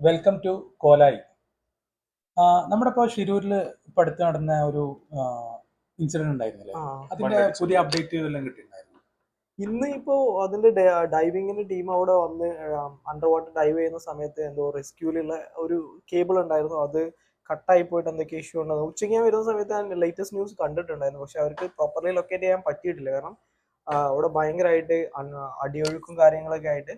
Welcome to കോലായി. നമ്മുടെ ഇപ്പോൾ ഷിരൂരിൽ ഇപ്പം അടുത്ത് നടന്ന ഒരു ഇൻസിഡന്റ് ഉണ്ടായിരുന്നില്ലേ? ആ അതിന്റെ പുതിയ അപ്ഡേറ്റ് എല്ലാം കിട്ടിയിട്ടുണ്ടായിരുന്നു. ഇന്ന് ഇപ്പോ അതിന്റെ ഡൈവിങ്ങിന്റെ ടീം അവിടെ വന്ന് അണ്ടർ വാട്ടർ ഡൈവ് ചെയ്യുന്ന സമയത്ത് എന്തോ റെസ്ക്യൂലുള്ള ഒരു കേബിൾ ഉണ്ടായിരുന്നു. അത് കട്ടായി പോയിട്ട് എന്തൊക്കെ ഇഷ്യൂ ഉണ്ടെന്ന് ഉച്ചയ്ക്ക് ഞാൻ വരുന്ന സമയത്ത് ഞാൻ ലേറ്റസ്റ്റ് ന്യൂസ് കണ്ടിട്ടുണ്ടായിരുന്നു. പക്ഷെ അവർക്ക് പ്രോപ്പർലി ലൊക്കേറ്റ് ചെയ്യാൻ പറ്റിയിട്ടില്ല. കാരണം അവിടെ ഭയങ്കരമായിട്ട് അടിയൊഴുക്കും കാര്യങ്ങളൊക്കെ ആയിട്ട്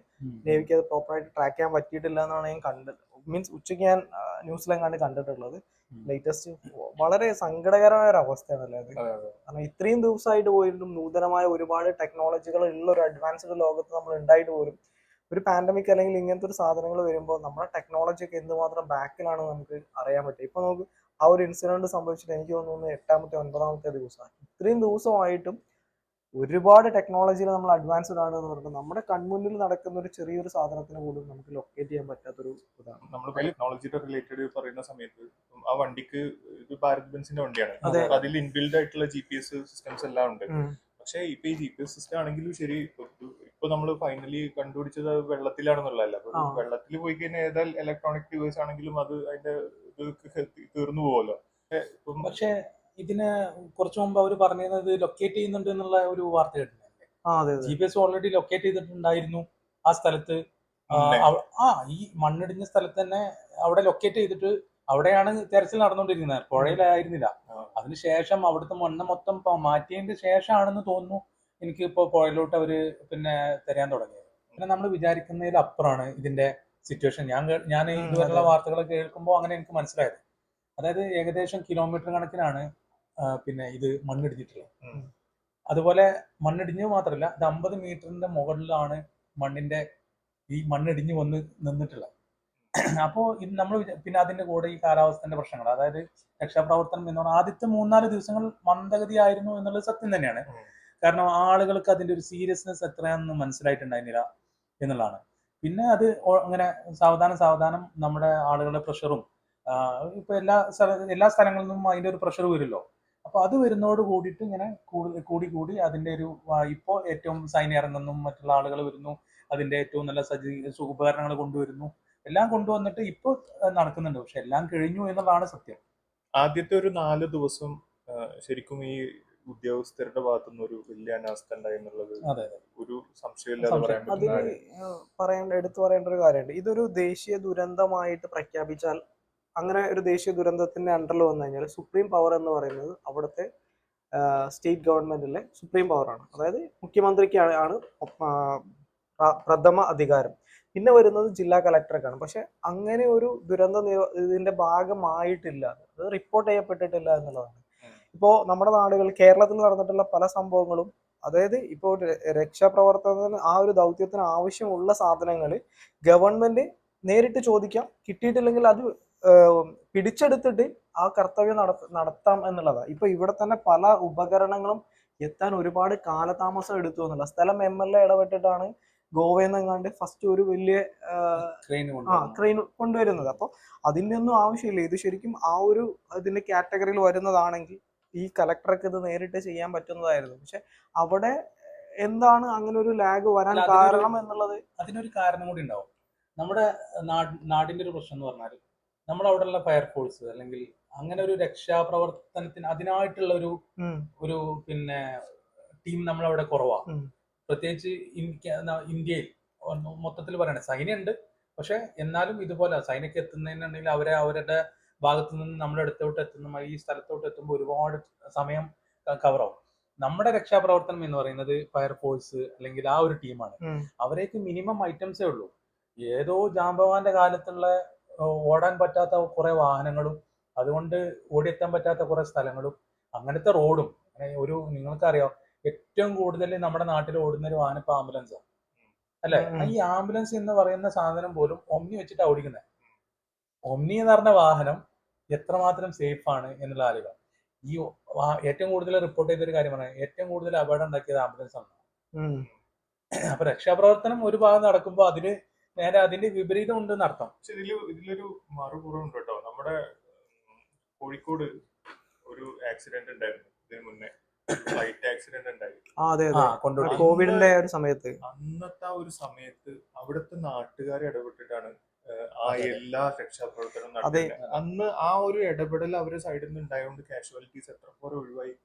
നേവിക്ക് അത് പ്രോപ്പറായിട്ട് ട്രാക്ക് ചെയ്യാൻ പറ്റിയിട്ടില്ല എന്നാണ് ഞാൻ കണ്ടത്. മീൻസ് ഉച്ചയ്ക്ക് ഞാൻ ന്യൂസിലെങ്ങാണ്ട് കണ്ടിട്ടുള്ളത്. ലേറ്റസ്റ്റ് വളരെ സങ്കടകരമായ ഒരു അവസ്ഥയാണല്ലേ അത്. കാരണം ഇത്രയും ദിവസമായിട്ട് പോയിട്ടും നൂതനമായ ഒരുപാട് ടെക്നോളജികൾ ഉള്ള ഒരു അഡ്വാൻസ്ഡ് ലോകത്ത് നമ്മൾ ഉണ്ടായിട്ട് പോലും ഒരു പാൻഡമിക് അല്ലെങ്കിൽ ഇങ്ങനത്തെ ഒരു സാധനങ്ങൾ വരുമ്പോൾ നമ്മുടെ ടെക്നോളജി ഒക്കെ എന്തുമാത്രം ബാക്കിലാണ് നമുക്ക് അറിയാൻ പറ്റും. ഇപ്പൊ നമുക്ക് ആ ഒരു ഇൻസിഡന്റ് സംഭവിച്ചിട്ട് എനിക്ക് തോന്നുന്നു 8ാമത്തെ 9ാമത്തെ ദിവസമാണ്. ഇത്രയും ദിവസമായിട്ടും ഒരുപാട് ടെക്നോളജിയിൽ നമ്മൾ അഡ്വാൻസ്ഡ് ആണ് എന്ന് പറഞ്ഞാൽ നമ്മുടെ കൺമുന്നിൽ നടക്കുന്ന ഒരു ചെറിയൊരു സാധനത്തിന് പോലും നമുക്ക് ലൊക്കേറ്റ് ചെയ്യാൻ പറ്റാത്തൊരു ഇതാണ്. നമ്മൾ ടെക്നോളജിയുടെ റിലേറ്റഡ് പറയുന്ന സമയത്ത് ആ വണ്ടിക്ക് ഇത് ഭാരത് ബെൻസിന്റെ വണ്ടിയാണ്. അതിൽ ഇൻബിൽഡ് ആയിട്ടുള്ള GPS സിസ്റ്റംസ് എല്ലാം ഉണ്ട്. പക്ഷെ ഇപ്പൊ ഈ GPS സിസ്റ്റം ആണെങ്കിലും ശരി, ഇപ്പൊ നമ്മൾ ഫൈനലി കണ്ടുപിടിച്ചത് വെള്ളത്തിലാണെന്നുള്ളതല്ല. വെള്ളത്തിൽ പോയി കഴിഞ്ഞാൽ ഏതാ ഇലക്ട്രോണിക് ഡിവൈസ് ആണെങ്കിലും അത് അതിന്റെ ഇത് തീർന്നു പോകുമല്ലോ. പക്ഷെ ഇതിന് കുറച്ചു മുമ്പ് അവർ പറഞ്ഞത് ലൊക്കേറ്റ് ചെയ്യുന്നുണ്ട് എന്നുള്ള ഒരു വാർത്ത കേട്ടിട്ടുണ്ട്. GPS ഓൾറെഡി ലൊക്കേറ്റ് ചെയ്തിട്ടുണ്ടായിരുന്നു ആ സ്ഥലത്ത്. ഈ മണ്ണിടിഞ്ഞ സ്ഥലത്ത് തന്നെ അവിടെ ലൊക്കേറ്റ് ചെയ്തിട്ട് അവിടെയാണ് തെരച്ചിൽ നടന്നുകൊണ്ടിരിക്കുന്നത്. പുഴയിലായിരുന്നില്ല. അതിനുശേഷം അവിടുത്തെ മണ്ണ് മൊത്തം മാറ്റിയതിന് ശേഷമാണെന്ന് തോന്നുന്നു എനിക്ക് ഇപ്പോൾ പുഴയിലോട്ട് അവര് പിന്നെ തരാൻ തുടങ്ങിയത്. പിന്നെ നമ്മൾ വിചാരിക്കുന്നതിൽ അപ്പുറമാണ് ഇതിന്റെ സിറ്റുവേഷൻ. ഞാൻ ഇതുവരെയുള്ള വാർത്തകളൊക്കെ കേൾക്കുമ്പോൾ അങ്ങനെ എനിക്ക് മനസ്സിലായത്. അതായത് ഏകദേശം കിലോമീറ്റർ കണക്കിനാണ് പിന്നെ ഇത് മണ്ണിടിഞ്ഞിട്ടുള്ളത്. അതുപോലെ മണ്ണിടിഞ്ഞത് മാത്രമല്ല, ഇത് 50 മീറ്ററിന്റെ മുകളിലാണ് ഈ മണ്ണിടിഞ്ഞ് വന്ന് നിന്നിട്ടുള്ളത്. അപ്പോൾ ഇത് നമ്മൾ പിന്നെ അതിന്റെ കൂടെ ഈ കാലാവസ്ഥന്റെ പ്രശ്നങ്ങൾ, അതായത് രക്ഷാപ്രവർത്തനം എന്ന് പറഞ്ഞാൽ ആദ്യത്തെ 3-4 ദിവസങ്ങൾ മന്ദഗതിയായിരുന്നു എന്നുള്ളത് സത്യം തന്നെയാണ്. കാരണം ആളുകൾക്ക് അതിന്റെ ഒരു സീരിയസ്നെസ് എത്രയാണെന്ന് മനസ്സിലായിട്ടുണ്ടായിരുന്നില്ല എന്നുള്ളതാണ്. പിന്നെ അത് അങ്ങനെ സാവധാനം നമ്മുടെ ആളുകളുടെ പ്രഷറും ഇപ്പൊ എല്ലാ സ്ഥലങ്ങളിൽ നിന്നും അതിന്റെ ഒരു പ്രഷർ വരുമല്ലോ. അപ്പൊ അത് വരുന്നതോട് കൂടിയിട്ട് ഇങ്ങനെ കൂടി അതിന്റെ ഒരു ഇപ്പോ ഏറ്റവും സൈന്യം ഇറങ്ങുന്നു, മറ്റുള്ള ആളുകൾ വരുന്നു, അതിന്റെ ഏറ്റവും നല്ല ഉപകരണങ്ങൾ കൊണ്ടുവരുന്നു, എല്ലാം കൊണ്ടുവന്നിട്ട് ഇപ്പൊ നടക്കുന്നുണ്ട്. പക്ഷെ എല്ലാം കഴിഞ്ഞു എന്നുള്ളതാണ് സത്യം. ആദ്യത്തെ ഒരു 4 ദിവസം ശരിക്കും ഈ ഉദ്യോഗസ്ഥരുടെ ഭാഗത്തുനിന്ന് ഒരു വലിയ അനാസ്ഥ ഉണ്ടായി എന്നുള്ളത് ഒരു സംശയമില്ലാതെ എടുത്തു പറയേണ്ട ഒരു കാര്യമുണ്ട്. ഇതൊരു ദേശീയ ദുരന്തമായിട്ട് പ്രഖ്യാപിച്ചാൽ, അങ്ങനെ ഒരു ദേശീയ ദുരന്തത്തിന്റെ അണ്ടറിൽ വന്നു കഴിഞ്ഞാൽ സുപ്രീം പവർ എന്ന് പറയുന്നത് അവിടുത്തെ സ്റ്റേറ്റ് ഗവൺമെന്റിലെ സുപ്രീം പവറാണ്. അതായത് മുഖ്യമന്ത്രിക്കാണ് പ്രഥമ അധികാരം. പിന്നെ വരുന്നത് ജില്ലാ കളക്ടർക്കാണ്. പക്ഷെ അങ്ങനെ ഒരു ഇതിന്റെ ഭാഗമായിട്ടില്ല, അത് റിപ്പോർട്ട് ചെയ്യപ്പെട്ടിട്ടില്ല എന്നുള്ളതാണ്. ഇപ്പോ നമ്മുടെ നാടുകൾ, കേരളത്തിൽ നടന്നിട്ടുള്ള പല സംഭവങ്ങളും, അതായത് ഇപ്പോൾ രക്ഷാപ്രവർത്തനത്തിന് ആ ഒരു ദൗത്യത്തിന് ആവശ്യമുള്ള സാധനങ്ങൾ ഗവൺമെന്റ് നേരിട്ട് ചോദിക്കാം, കിട്ടിയിട്ടില്ലെങ്കിൽ അത് പിടിച്ചെടുത്തിട്ട് ആ കർത്തവ്യം നടത്താം എന്നുള്ളതാണ്. ഇപ്പൊ ഇവിടെ തന്നെ പല ഉപകരണങ്ങളും എത്താൻ ഒരുപാട് കാലതാമസം എടുത്തു എന്നുള്ള സ്ഥലം MLA ഇടപെട്ടിട്ടാണ് ഗോവയിൽ നിന്നെങ്ങാണ്ട് ഫസ്റ്റ് ഒരു വലിയ ക്രെയിൻ കൊണ്ടുവരുന്നത്. അപ്പോൾ അതിൻ്റെ ഒന്നും ആവശ്യമില്ല. ഇത് ശരിക്കും ആ ഒരു ഇതിന്റെ കാറ്റഗറിയിൽ വരുന്നതാണെങ്കിൽ ഈ കലക്ടർക്ക് ഇത് നേരിട്ട് ചെയ്യാൻ പറ്റുന്നതായിരുന്നു. പക്ഷെ അവിടെ എന്താണ് അങ്ങനെ ഒരു ലാഗ് വരാൻ കാരണം എന്നുള്ളത്, അതിനൊരു കാരണം കൂടി ഉണ്ടാവും. നമ്മുടെ നാടിന്റെ ഒരു പ്രശ്നം എന്ന് പറഞ്ഞാൽ, നമ്മളവിടെയുള്ള ഫയർഫോഴ്സ് അല്ലെങ്കിൽ അങ്ങനെ ഒരു രക്ഷാപ്രവർത്തനത്തിന് അതിനായിട്ടുള്ള ഒരു പിന്നെ ടീം നമ്മളവിടെ കുറവാണ്. പ്രത്യേകിച്ച് ഇന്ത്യയിൽ മൊത്തത്തിൽ പറയണേ, സൈന്യമുണ്ട്. പക്ഷെ എന്നാലും ഇതുപോലെ സൈന്യക്ക് എത്തുന്നതിനുണ്ടെങ്കിൽ അവരുടെ ഭാഗത്തു നിന്ന് നമ്മുടെ അടുത്തോട്ട് എത്തുന്ന ഈ സ്ഥലത്തോട്ട് എത്തുമ്പോൾ ഒരുപാട് സമയം കവറാവും. നമ്മുടെ രക്ഷാപ്രവർത്തനം എന്ന് പറയുന്നത് ഫയർഫോഴ്സ് അല്ലെങ്കിൽ ആ ഒരു ടീമാണ്. അവരേക്ക് മിനിമം ഐറ്റംസേ ഉള്ളൂ. ഏതോ ജാമ്പവാന്റെ കാലത്തുള്ള ഓടാൻ പറ്റാത്ത കുറെ വാഹനങ്ങളും അതുകൊണ്ട് ഓടിയെത്താൻ പറ്റാത്ത കുറെ സ്ഥലങ്ങളും അങ്ങനത്തെ റോഡും നിങ്ങൾക്കറിയാം, ഏറ്റവും കൂടുതൽ നമ്മുടെ നാട്ടിൽ ഓടുന്ന ഒരു വാഹനം ഇപ്പൊ ആംബുലൻസാണ് അല്ലെ? ഈ ആംബുലൻസ് എന്ന് പറയുന്ന സാധനം പോലും ഒമ്നി വെച്ചിട്ടാണ് ഓടിക്കുന്നത്. ഒമ്നി എന്ന് പറഞ്ഞ വാഹനം എത്രമാത്രം സേഫ് ആണ് എന്നുള്ള ആളുകൾ ഈ ഏറ്റവും കൂടുതൽ റിപ്പോർട്ട് ചെയ്തൊരു കാര്യം പറഞ്ഞാൽ, ഏറ്റവും കൂടുതൽ അപകടം ഉണ്ടാക്കിയത് ആംബുലൻസ് ആണ്. അപ്പൊ രക്ഷാപ്രവർത്തനം ഒരു ഭാഗം നടക്കുമ്പോൾ നേരെ അതിന്റെ വിപരീതം ഉണ്ട് എന്നർത്ഥം. പക്ഷെ ഇതിലൊരു മറുപുറമുണ്ട് കേട്ടോ. നമ്മുടെ കോഴിക്കോട് ഒരു ആക്സിഡന്റ് ഉണ്ടായിരുന്നു ഇതിന് മുന്നേ, ഫ്ലൈറ്റ് ആക്സിഡന്റ് ഉണ്ടായി. കോവിഡിന്റെ ഒരു സമയത്ത്. അന്നത്തെ ആ ഒരു സമയത്ത് അവിടുത്തെ നാട്ടുകാരെ ഇടപെട്ടിട്ടാണ് ആ എല്ലാ രക്ഷാപ്രവർത്തനം നടത്തുന്നത്. അന്ന് ആ ഒരു ഇടപെടൽ അവരുടെ സൈഡിൽ നിന്ന് ഉണ്ടായതുകൊണ്ട് കാഷ്വാലിറ്റീസ് എത്ര പോലെ ഒഴിവായി.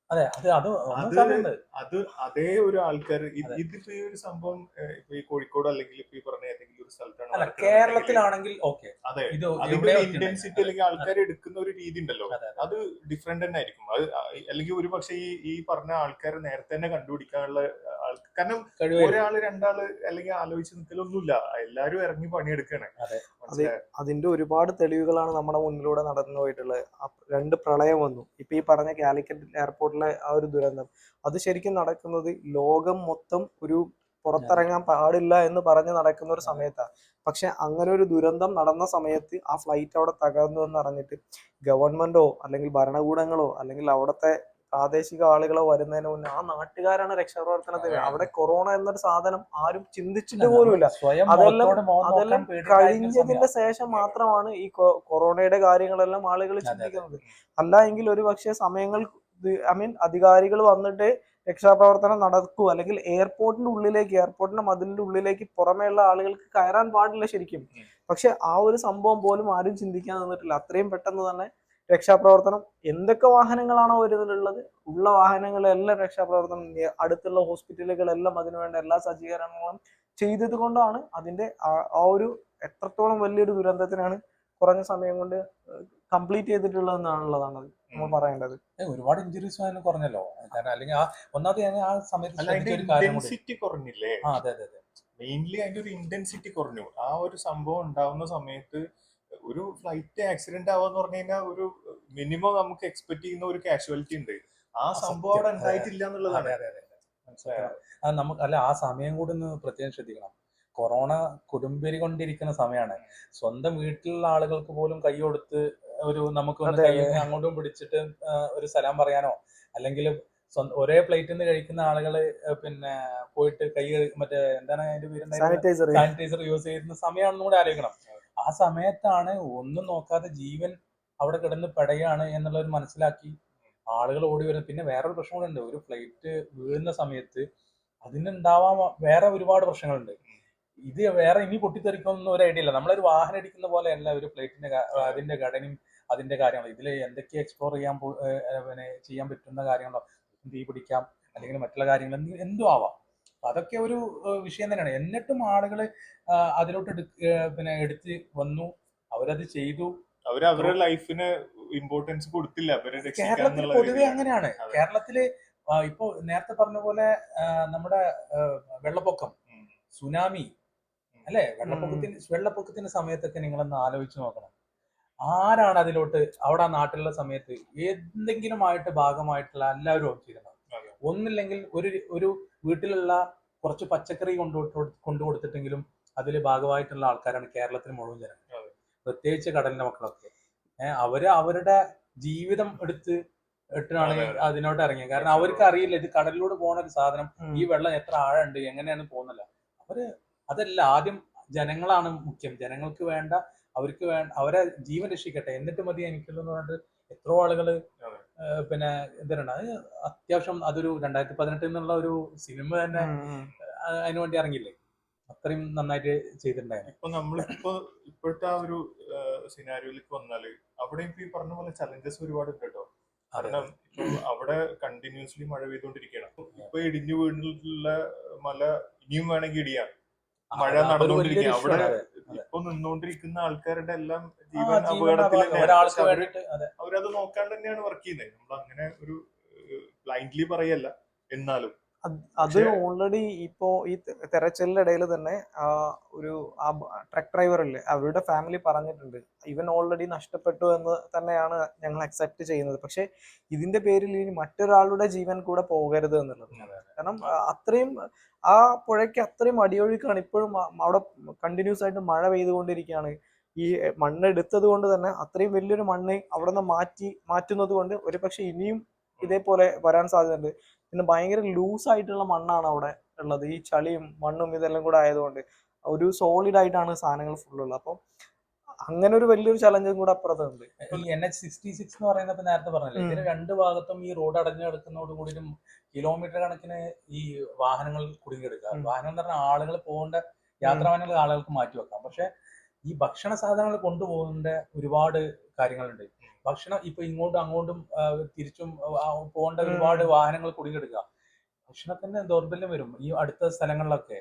അതെ അത് അതേ ഒരു ആൾക്കാർ ഇതിപ്പോ ഈ ഒരു സംഭവം ഇപ്പൊ ഈ കോഴിക്കോട് അല്ലെങ്കിൽ ഇപ്പൊ ഈ പറഞ്ഞ ഏതെങ്കിലും ഒരു സ്ഥലത്താണ് കേരളത്തിലാണെങ്കിൽ ഓക്കെ, അതെ, അതിന്റെ ഇന്റൻസിറ്റി അല്ലെങ്കിൽ ആൾക്കാർ എടുക്കുന്ന ഒരു രീതി ഉണ്ടല്ലോ, അത് ഡിഫറെന്റ് തന്നെ ആയിരിക്കും. അത് അല്ലെങ്കിൽ ഒരു പക്ഷെ ഈ പറഞ്ഞ ആൾക്കാരെ നേരത്തെ തന്നെ കണ്ടുപിടിക്കാനുള്ള കാരണം ഒരാള് രണ്ടാള് അല്ലെങ്കിൽ ആലോചിച്ച് നിൽക്കലൊന്നുമില്ല, എല്ലാരും ഇറങ്ങി പണിയെടുക്കാണ്. അതിന്റെ ഒരുപാട് തെളിവുകളാണ് നമ്മുടെ മുന്നിലൂടെ നടന്നു പോയിട്ടുള്ളത്. 2 പ്രളയം വന്നു, ഇപ്പൊ ഈ പറഞ്ഞ കാലിക്കറ്റ് എയർപോർട്ടിലെ ആ ഒരു ദുരന്തം, അത് ശരിക്കും നടക്കുന്നത് ലോകം മൊത്തം ഒരു പുറത്തിറങ്ങാൻ പാടില്ല എന്ന് പറഞ്ഞ് നടക്കുന്ന ഒരു സമയത്താണ്. പക്ഷെ അങ്ങനെ ഒരു ദുരന്തം നടന്ന സമയത്ത് ആ ഫ്ലൈറ്റ് അവിടെ തകർന്നു എന്ന് അറിഞ്ഞിട്ട് ഗവൺമെന്റോ അല്ലെങ്കിൽ ഭരണകൂടങ്ങളോ അല്ലെങ്കിൽ അവിടുത്തെ പ്രാദേശിക ആളുകളോ വരുന്നതിന് മുന്നേ ആ നാട്ടുകാരാണ് രക്ഷാപ്രവർത്തനത്തിന്. അവിടെ കൊറോണ എന്നൊരു സാധനം ആരും ചിന്തിച്ചിട്ട് പോലുമില്ല. അതെല്ലാം കഴിഞ്ഞതിന്റെ ശേഷം മാത്രമാണ് ഈ കൊറോണയുടെ കാര്യങ്ങളെല്ലാം ആളുകൾ ചിന്തിക്കുന്നത്. അല്ല എങ്കിൽ ഒരു പക്ഷേ സമയങ്ങൾ അധികാരികൾ വന്നിട്ട് രക്ഷാപ്രവർത്തനം നടക്കൂ, അല്ലെങ്കിൽ എയർപോർട്ടിന്റെ മതിലിന്റെ ഉള്ളിലേക്ക് പുറമേയുള്ള ആളുകൾക്ക് കയറാൻ പാടില്ല ശരിക്കും. പക്ഷെ ആ ഒരു സംഭവം പോലും ആരും ചിന്തിക്കാൻ നിന്നിട്ടില്ല. അത്രയും പെട്ടെന്ന് തന്നെ രക്ഷാപ്രവർത്തനം, എന്തൊക്കെ വാഹനങ്ങളാണോ വരുന്നുള്ളത്, ഉള്ള വാഹനങ്ങളെല്ലാം രക്ഷാപ്രവർത്തനം, അടുത്തുള്ള ഹോസ്പിറ്റലുകളെല്ലാം അതിനുവേണ്ട എല്ലാ സജ്ജീകരണങ്ങളും ചെയ്തത് കൊണ്ടാണ് അതിന്റെ ആ ഒരു എത്രത്തോളം വലിയൊരു ദുരന്തത്തിനാണ് കുറഞ്ഞ സമയം കൊണ്ട് കംപ്ലീറ്റ് ചെയ്തിട്ടുള്ളതെന്നാണുള്ളതാണ് നമ്മൾ പറയേണ്ടത്. ഒരുപാട് ഇഞ്ചുറീസ് കുറഞ്ഞല്ലോ, അല്ലെങ്കിൽ ഒന്നാമത് ആ സമയത്ത് കുറഞ്ഞില്ലേ? മെയിൻലി അതിന്റെ ഒരു ഇന്റൻസിറ്റി കുറഞ്ഞു. ആ ഒരു സംഭവം ഉണ്ടാവുന്ന സമയത്ത് ഒരു ഫ്ലൈറ്റ് ആക്സിഡന്റ് ആവാന്ന് പറഞ്ഞു കഴിഞ്ഞാൽ ഒരു മിനിമം നമുക്ക് എക്സ്പെക്ട് ചെയ്യുന്ന ഒരു കാഷ്വാലിറ്റി ഉണ്ട്. ആ സംഭവം അവിടെ ഉണ്ടായിട്ടില്ല എന്നുള്ളതാണ്. അല്ല, ആ സമയം കൂടി ഒന്ന് പ്രത്യേകം ശ്രദ്ധിക്കണം. കൊറോണ കൊടുമ്പേരി കൊണ്ടിരിക്കുന്ന സമയമാണ്. സ്വന്തം വീട്ടിലുള്ള ആളുകൾക്ക് പോലും കൈ കൊടുത്ത് നമുക്ക് അങ്ങോട്ടും പിടിച്ചിട്ട് ഒരു സലാം പറയാനോ, അല്ലെങ്കിൽ ഒരേ പ്ലേറ്റിൽ നിന്ന് കഴിക്കുന്ന ആളുകള് പിന്നെ പോയിട്ട് കൈ മറ്റേ എന്താണ് അതിന്റെ പേര്, സാനിറ്റൈസർ യൂസ് ചെയ്യുന്ന സമയമാണെന്നും കൂടെ ആലോചിക്കണം. ആ സമയത്താണ് ഒന്നും നോക്കാതെ ജീവൻ അവിടെ കിടന്ന് പെടയാണ് എന്നുള്ളത് മനസ്സിലാക്കി ആളുകൾ ഓടി വരുന്നത്. പിന്നെ വേറൊരു പ്രശ്നം കൂടെ ഉണ്ട്, ഒരു ഫ്ലൈറ്റ് വീഴുന്ന സമയത്ത് അതിനുണ്ടാവാൻ വേറെ ഒരുപാട് പ്രശ്നങ്ങളുണ്ട്. ഇത് വേറെ ഇനി പൊട്ടിത്തെറിക്കൊന്നും ഒരു ഐഡിയ ഇല്ല. നമ്മളൊരു വാഹനം ഇടിക്കുന്ന പോലെ അല്ല ഒരു ഫ്ലൈറ്റിന്റെ അതിന്റെ ഘടനയും അതിന്റെ കാര്യങ്ങളും. ഇതിൽ എന്തൊക്കെ എക്സ്പ്ലോർ ചെയ്യാൻ പറ്റുന്ന കാര്യങ്ങളോ, തീ പിടിക്കാം അല്ലെങ്കിൽ മറ്റുള്ള കാര്യങ്ങൾ എന്തും ആവാം. അതൊക്കെ ഒരു വിഷയം തന്നെയാണ്. എന്നിട്ടും ആളുകൾ അതിലോട്ട് എടുത്ത് വന്നു, അവരത് ചെയ്തു. അവരുടെ ലൈഫിന് ഇമ്പോർട്ടൻസ് കൊടുത്തില്ല. കേരളത്തിൽ പൊതുവെ അങ്ങനെയാണ്. കേരളത്തില് ഇപ്പൊ നേരത്തെ പറഞ്ഞ പോലെ നമ്മുടെ വെള്ളപ്പൊക്കം, സുനാമി അല്ലെ, വെള്ളപ്പൊക്കത്തിന്റെ സമയത്തൊക്കെ നിങ്ങളൊന്ന് ആലോചിച്ച് നോക്കണം. ആരാണ് അതിലോട്ട് അവിടെ ആ നാട്ടിലുള്ള സമയത്ത് എന്തെങ്കിലുമായിട്ട് ഭാഗമായിട്ടുള്ള എല്ലാവരും ചെയ്തിട്ടുണ്ടാവും. ഒന്നില്ലെങ്കിൽ ഒരു വീട്ടിലുള്ള കുറച്ച് പച്ചക്കറി കൊണ്ടു കൊടുത്തിട്ടെങ്കിലും അതിൽ ഭാഗമായിട്ടുള്ള ആൾക്കാരാണ് കേരളത്തിന് മുഴുവൻ ജനങ്ങൾ, പ്രത്യേകിച്ച് കടലിന്റെ മക്കളൊക്കെ. അവരുടെ ജീവിതം ഇട്ടാണ് അതിനോട്ട് ഇറങ്ങിയത്. കാരണം അവർക്ക് അറിയില്ല ഇത് കടലിലൂടെ പോണ ഒരു സാധനം, ഈ വെള്ളം എത്ര ആഴമുണ്ട്, എങ്ങനെയാണ് പോകുന്നില്ല. അതല്ല, ആദ്യം ജനങ്ങളാണ് മുഖ്യം. ജനങ്ങൾക്ക് വേണ്ട, അവർക്ക് വേണ്ട, അവരെ ജീവൻ രക്ഷിക്കട്ടെ എന്നിട്ട് മതി എനിക്കുള്ളതെന്ന് പറഞ്ഞിട്ട് എത്രയോ ആളുകള് എന്താണ് അത്യാവശ്യം അതൊരു 2018 എന്നുള്ള ഒരു സിനിമ തന്നെ അതിനുവേണ്ടി ഇറങ്ങിയില്ലേ, അത്രയും നന്നായിട്ട് ചെയ്തിട്ടുണ്ടായിരുന്നു. ഇപ്പൊ നമ്മളിപ്പോ ഇപ്പോഴത്തെ ആ ഒരു സിനാരിയോയിലേക്ക് വന്നാല് അവിടെ ഇപ്പൊ ഈ പറഞ്ഞ പോലെ ചലഞ്ചസ് ഒരുപാട് ഉണ്ട് കേട്ടോ. കാരണം ഇപ്പൊ അവിടെ കണ്ടിന്യൂസ്ലി മഴ പെയ്തുകൊണ്ടിരിക്കുകയാണ്. ഇപ്പൊ ഇടിഞ്ഞു വീണിട്ടുള്ള മല ഇനിയും വേണമെങ്കിൽ ഇടിയാം, മഴ നടന്നുകൊണ്ടിരിക്കുക. അവിടെ ഇപ്പൊ നിന്നുകൊണ്ടിരിക്കുന്ന ആൾക്കാരുടെ എല്ലാം ജീവൻ അപകടത്തിൽ അവരത് നോക്കാണ്ട് തന്നെയാണ് വർക്ക് ചെയ്യുന്നത്. നമ്മൾ അങ്ങനെ ഒരു ബ്ലൈൻഡ്ലി പറയല്ല. എന്നാലും അത് ഓൾറെഡി ഇപ്പോ ഈ തെരച്ചിലിന്റെ ഇടയിൽ തന്നെ ഒരു ട്രക്ക് ഡ്രൈവർ അല്ലേ, അവരുടെ ഫാമിലി പറഞ്ഞിട്ടുണ്ട് ഇവൻ ഓൾറെഡി നഷ്ടപ്പെട്ടു എന്ന് തന്നെയാണ് ഞങ്ങൾ അക്സെപ്റ്റ് ചെയ്യുന്നത്. പക്ഷെ ഇതിന്റെ പേരിൽ ഇനി മറ്റൊരാളുടെ ജീവൻ കൂടെ പോകരുത് എന്നുള്ളത്. കാരണം അത്രയും ആ പുഴയ്ക്ക് അത്രയും അടിയൊഴുക്കാണ്. ഇപ്പോഴും അവിടെ കണ്ടിന്യൂസ് ആയിട്ട് മഴ പെയ്തുകൊണ്ടിരിക്കുകയാണ്. ഈ മണ്ണ് എടുത്തത് കൊണ്ട് തന്നെ അത്രയും വലിയൊരു മണ്ണ് അവിടെ നിന്ന് മാറ്റുന്നത് കൊണ്ട് ഒരു പക്ഷെ ഇനിയും ഇതേപോലെ വരാൻ സാധ്യതയുണ്ട്. പിന്നെ ഭയങ്കര ലൂസ് ആയിട്ടുള്ള മണ്ണാണ് അവിടെ ഉള്ളത്. ഈ ചളിയും മണ്ണും ഇതെല്ലാം കൂടെ ആയതുകൊണ്ട് ഒരു സോളിഡ് ആയിട്ടാണ് സാധനങ്ങൾ ഫുള്ളുള്ളത്. അപ്പം അങ്ങനെ ഒരു വലിയൊരു ചലഞ്ചും കൂടെ അപ്പുറത്തുണ്ട്. ഈ NH66 എന്ന് പറയുന്നത് നേരത്തെ പറഞ്ഞല്ലേ, ഇതിന് 2 ഭാഗത്തും ഈ റോഡ് അടഞ്ഞു കിടക്കുന്നതോട് കൂടിയും കിലോമീറ്റർ കണക്കിന് ഈ വാഹനങ്ങൾ കുടുങ്ങിയെടുക്കുക. വാഹനം എന്ന് പറഞ്ഞാൽ ആളുകൾ പോകേണ്ട യാത്രാവാഹനങ്ങൾ ആളുകൾക്ക് മാറ്റി വെക്കാം. പക്ഷെ ഈ ഭക്ഷണ സാധനങ്ങൾ കൊണ്ടുപോകേണ്ട ഒരുപാട് കാര്യങ്ങളുണ്ട്. ഭക്ഷണം ഇപ്പൊ ഇങ്ങോട്ടും അങ്ങോട്ടും തിരിച്ചും പോകേണ്ട ഒരുപാട് വാഹനങ്ങൾ കുടുങ്ങിയെടുക്കുക. ഭക്ഷണത്തിന് ദൗർബല്യം വരും ഈ അടുത്ത സ്ഥലങ്ങളിലൊക്കെ.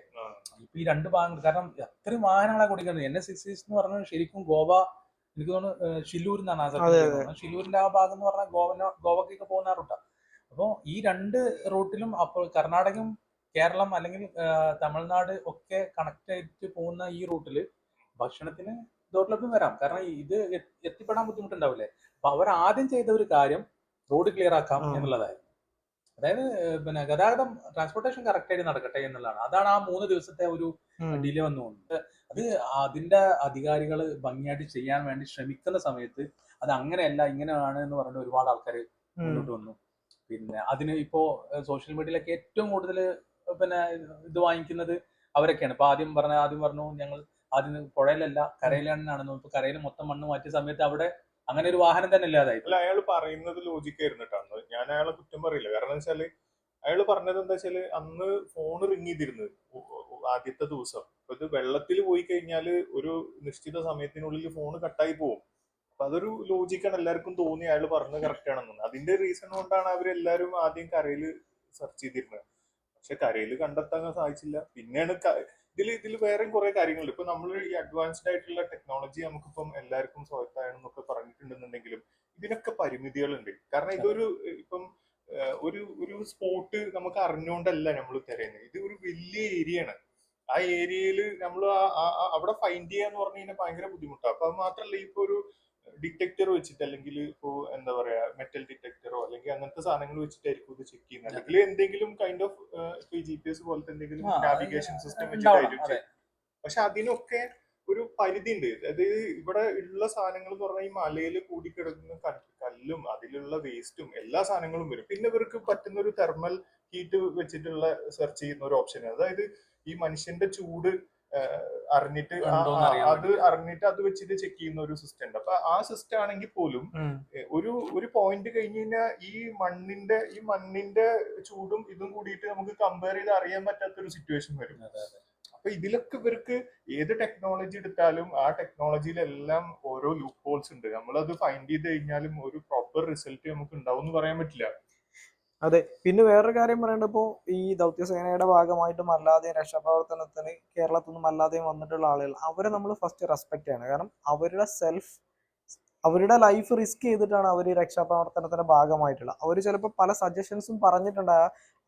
ഇപ്പൊ ഈ രണ്ട് ഭാഗങ്ങൾ, കാരണം അത്രയും വാഹനങ്ങളാണ് കുടിക്കുന്നത്. NH-66 എന്ന് പറഞ്ഞാൽ ശരിക്കും ഗോവ, എനിക്ക് തോന്നുന്നു ഷില്ലൂർ എന്നാണ് ആ സ്ഥലത്ത്. ഷില്ലൂരിന്റെ ആ ഭാഗം എന്ന് പറഞ്ഞാൽ ഗോവക്കൊക്കെ പോകുന്ന റൂട്ടാണ്. അപ്പോൾ ഈ രണ്ട് റൂട്ടിലും അപ്പോൾ കർണാടകയും കേരളം അല്ലെങ്കിൽ തമിഴ്നാട് ഒക്കെ കണക്ട് ആയിട്ട് പോകുന്ന ഈ റൂട്ടില് ഭക്ഷണത്തിന് ദൗർലഭ്യം വരാം. കാരണം ഇത് എത്തിപ്പെടാൻ ബുദ്ധിമുട്ടുണ്ടാവില്ലേ. അപ്പൊ അവർ ആദ്യം ചെയ്ത ഒരു കാര്യം റോഡ് ക്ലിയർ ആക്കാം എന്നുള്ളതായിരുന്നു. അതായത് പിന്നെ ഗതാഗതം, ട്രാൻസ്പോർട്ടേഷൻ കറക്റ്റ് ആയിട്ട് നടക്കട്ടെ എന്നുള്ളതാണ്. അതാണ് ആ 3 ദിവസത്തെ ഒരു ഡിലേ വന്നു പോകുന്നത്. അത് അതിന്റെ അധികാരികൾ ഭംഗിയായിട്ട് ചെയ്യാൻ വേണ്ടി ശ്രമിക്കുന്ന സമയത്ത് അത് അങ്ങനെയല്ല ഇങ്ങനെയാണ് എന്ന് പറഞ്ഞിട്ട് ഒരുപാട് ആൾക്കാർ മുന്നോട്ട് വന്നു. പിന്നെ അതിന് ഇപ്പോ സോഷ്യൽ മീഡിയയിലൊക്കെ ഏറ്റവും കൂടുതൽ പിന്നെ ഇത് വാങ്ങിക്കുന്നത് അവരൊക്കെയാണ്. ഇപ്പൊ ആദ്യം പറഞ്ഞു ഞങ്ങൾ ആദ്യം പുഴയിലല്ല കരയിലാണെന്നാണെന്ന്. ഇപ്പൊ കരയിൽ മൊത്തം മണ്ണ് മാറ്റിയ സമയത്ത് അവിടെ അങ്ങനെ ഒരു വാഹനം തന്നെ ഇല്ലാതായി. അല്ല, അയാൾ പറയുന്നത് ലോജിക്കായിരുന്നു കേട്ടോ. ഞാൻ അയാളെ കുറ്റം പറയില്ല. കാരണം എന്താ വെച്ചാല് അയാൾ പറഞ്ഞത് എന്താ വെച്ചാല് അന്ന് ഫോൺ റിങ് ചെയ്തിരുന്നത് ആദ്യത്തെ ദിവസം. അപ്പൊ ഇത് വെള്ളത്തിൽ പോയി കഴിഞ്ഞാല് ഒരു നിശ്ചിത സമയത്തിനുള്ളിൽ ഫോൺ കട്ടായി പോകും. അപ്പൊ അതൊരു ലോജിക്കാണ് എല്ലാവർക്കും തോന്നി അയാൾ പറഞ്ഞത് കറക്റ്റ് ആണെന്ന്. അതിന്റെ റീസൺ കൊണ്ടാണ് അവരെല്ലാരും ആദ്യം കരയിൽ സെർച്ച് ചെയ്തിരുന്നത്. പക്ഷെ കരയിൽ കണ്ടെത്താൻ സാധിച്ചില്ല. പിന്നെയാണ് ഇതിൽ വേറെയും കുറെ കാര്യങ്ങളുണ്ട്. ഇപ്പൊ നമ്മൾ ഈ അഡ്വാൻസ്ഡ് ആയിട്ടുള്ള ടെക്നോളജി നമുക്കിപ്പം എല്ലാവർക്കും സ്വായത്തമാണെന്നൊക്കെ പറഞ്ഞിട്ടുണ്ടെന്നുണ്ടെങ്കിലും ഇതിനൊക്കെ പരിമിതികളുണ്ട്. കാരണം ഇതൊരു ഇപ്പം ഒരു സ്പോട്ട് നമുക്ക് അറിഞ്ഞുകൊണ്ടല്ല നമ്മൾ തിരയുന്നത്. ഇത് ഒരു വലിയ ഏരിയ ആണ്. ആ ഏരിയയിൽ നമ്മൾ അവിടെ ഫൈൻഡ് ചെയ്യാന്ന് പറഞ്ഞു കഴിഞ്ഞാൽ ഭയങ്കര ബുദ്ധിമുട്ടാണ്. അപ്പൊ അത് മാത്രമല്ല, ഇപ്പൊ ഒരു ഡിറ്റക്ടർ വെച്ചിട്ട് അല്ലെങ്കിൽ ഇപ്പോ എന്താ പറയാ മെറ്റൽ ഡിറ്റക്ടറോ അല്ലെങ്കിൽ അങ്ങനത്തെ സാധനങ്ങൾ വെച്ചിട്ടായിരിക്കും ഇത് ചെക്ക് ചെയ്യുന്നത്. അല്ലെങ്കിൽ എന്തെങ്കിലും കൈൻഡ് ഓഫ് GPS പോലത്തെ എന്തെങ്കിലും നാവിഗേഷൻ സിസ്റ്റം വെച്ചിട്ടായിരിക്കും. പക്ഷെ അതിനൊക്കെ ഒരു പരിധി ഉണ്ട്. അതായത് ഇവിടെ ഉള്ള സാധനങ്ങൾ എന്ന് പറഞ്ഞാൽ ഈ മലയിൽ കൂടിക്കിടക്കുന്ന കല്ലും അതിലുള്ള വേസ്റ്റും എല്ലാ സാധനങ്ങളും വരും. പിന്നെ ഇവർക്ക് പറ്റുന്ന ഒരു തെർമൽ ഹീറ്റ് വെച്ചിട്ടുള്ള സെർച്ച് ചെയ്യുന്ന ഒരു ഓപ്ഷൻ. അതായത് ഈ മനുഷ്യന്റെ ചൂട് അറിഞ്ഞിട്ട് അത് വെച്ചിട്ട് ചെക്ക് ചെയ്യുന്ന ഒരു സിസ്റ്റം ഉണ്ട്. അപ്പൊ ആ സിസ്റ്റം ആണെങ്കിൽ പോലും ഒരു പോയിന്റ് കഴിഞ്ഞ് കഴിഞ്ഞാൽ ഈ മണ്ണിന്റെ ചൂടും ഇതും കൂടിയിട്ട് നമുക്ക് കമ്പയർ ചെയ്ത് അറിയാൻ പറ്റാത്തൊരു സിറ്റുവേഷൻ വരും. അപ്പൊ ഇതിലൊക്കെ ഇവർക്ക് ഏത് ടെക്നോളജി എടുത്താലും ആ ടെക്നോളജിയിലെല്ലാം ഓരോ ലൂപ്പ് ഹോൾസ് ഉണ്ട്. നമ്മളത് ഫൈൻഡ് ചെയ്ത് കഴിഞ്ഞാലും ഒരു പ്രോപ്പർ റിസൾട്ട് നമുക്ക് ഉണ്ടാവും എന്ന് പറയാൻ പറ്റില്ല. അതെ. പിന്നെ വേറൊരു കാര്യം പറയേണ്ടത്, ഇപ്പോൾ ഈ ദൗത്യസേനയുടെ ഭാഗമായിട്ടും അല്ലാതെയും രക്ഷാപ്രവർത്തനത്തിന് കേരളത്തിൽ നിന്നും അല്ലാതെയും വന്നിട്ടുള്ള ആളുകൾ, അവരെ നമ്മൾ ഫസ്റ്റ് റെസ്പെക്ട് ചെയ്യണം. കാരണം അവരുടെ ലൈഫ് റിസ്ക് ചെയ്തിട്ടാണ് അവർ രക്ഷാപ്രവർത്തനത്തിന്റെ ഭാഗമായിട്ടുള്ളത്. അവർ ചിലപ്പോൾ പല സജഷൻസും പറഞ്ഞിട്ടുണ്ട്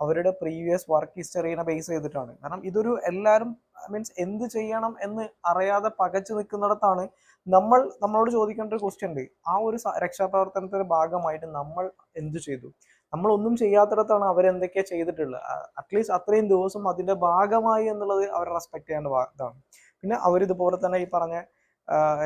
അവരുടെ പ്രീവിയസ് വർക്ക് ഹിസ്റ്ററിനെ ബേസ് ചെയ്തിട്ടാണ്. കാരണം ഇതൊരു എല്ലാവരും മീൻസ് എന്ത് ചെയ്യണം എന്ന് അറിയാതെ പകച്ചു നിൽക്കുന്നിടത്താണ് നമ്മളോട് ചോദിക്കേണ്ട ഒരു ക്വസ്റ്റ്യൻ ഉണ്ട്. ആ ഒരു രക്ഷാപ്രവർത്തനത്തിന്റെ ഭാഗമായിട്ട് നമ്മൾ എന്ത് ചെയ്തു? നമ്മളൊന്നും ചെയ്യാത്തിടത്താണ് അവരെന്തൊക്കെയാ ചെയ്തിട്ടുള്ളത്. അറ്റ്ലീസ്റ്റ് അത്രയും ദിവസം അതിന്റെ ഭാഗമായി എന്നുള്ളത് അവരെ റെസ്പെക്ട് ചെയ്യേണ്ട ഇതാണ്. പിന്നെ അവരിതുപോലെ തന്നെ ഈ പറഞ്ഞ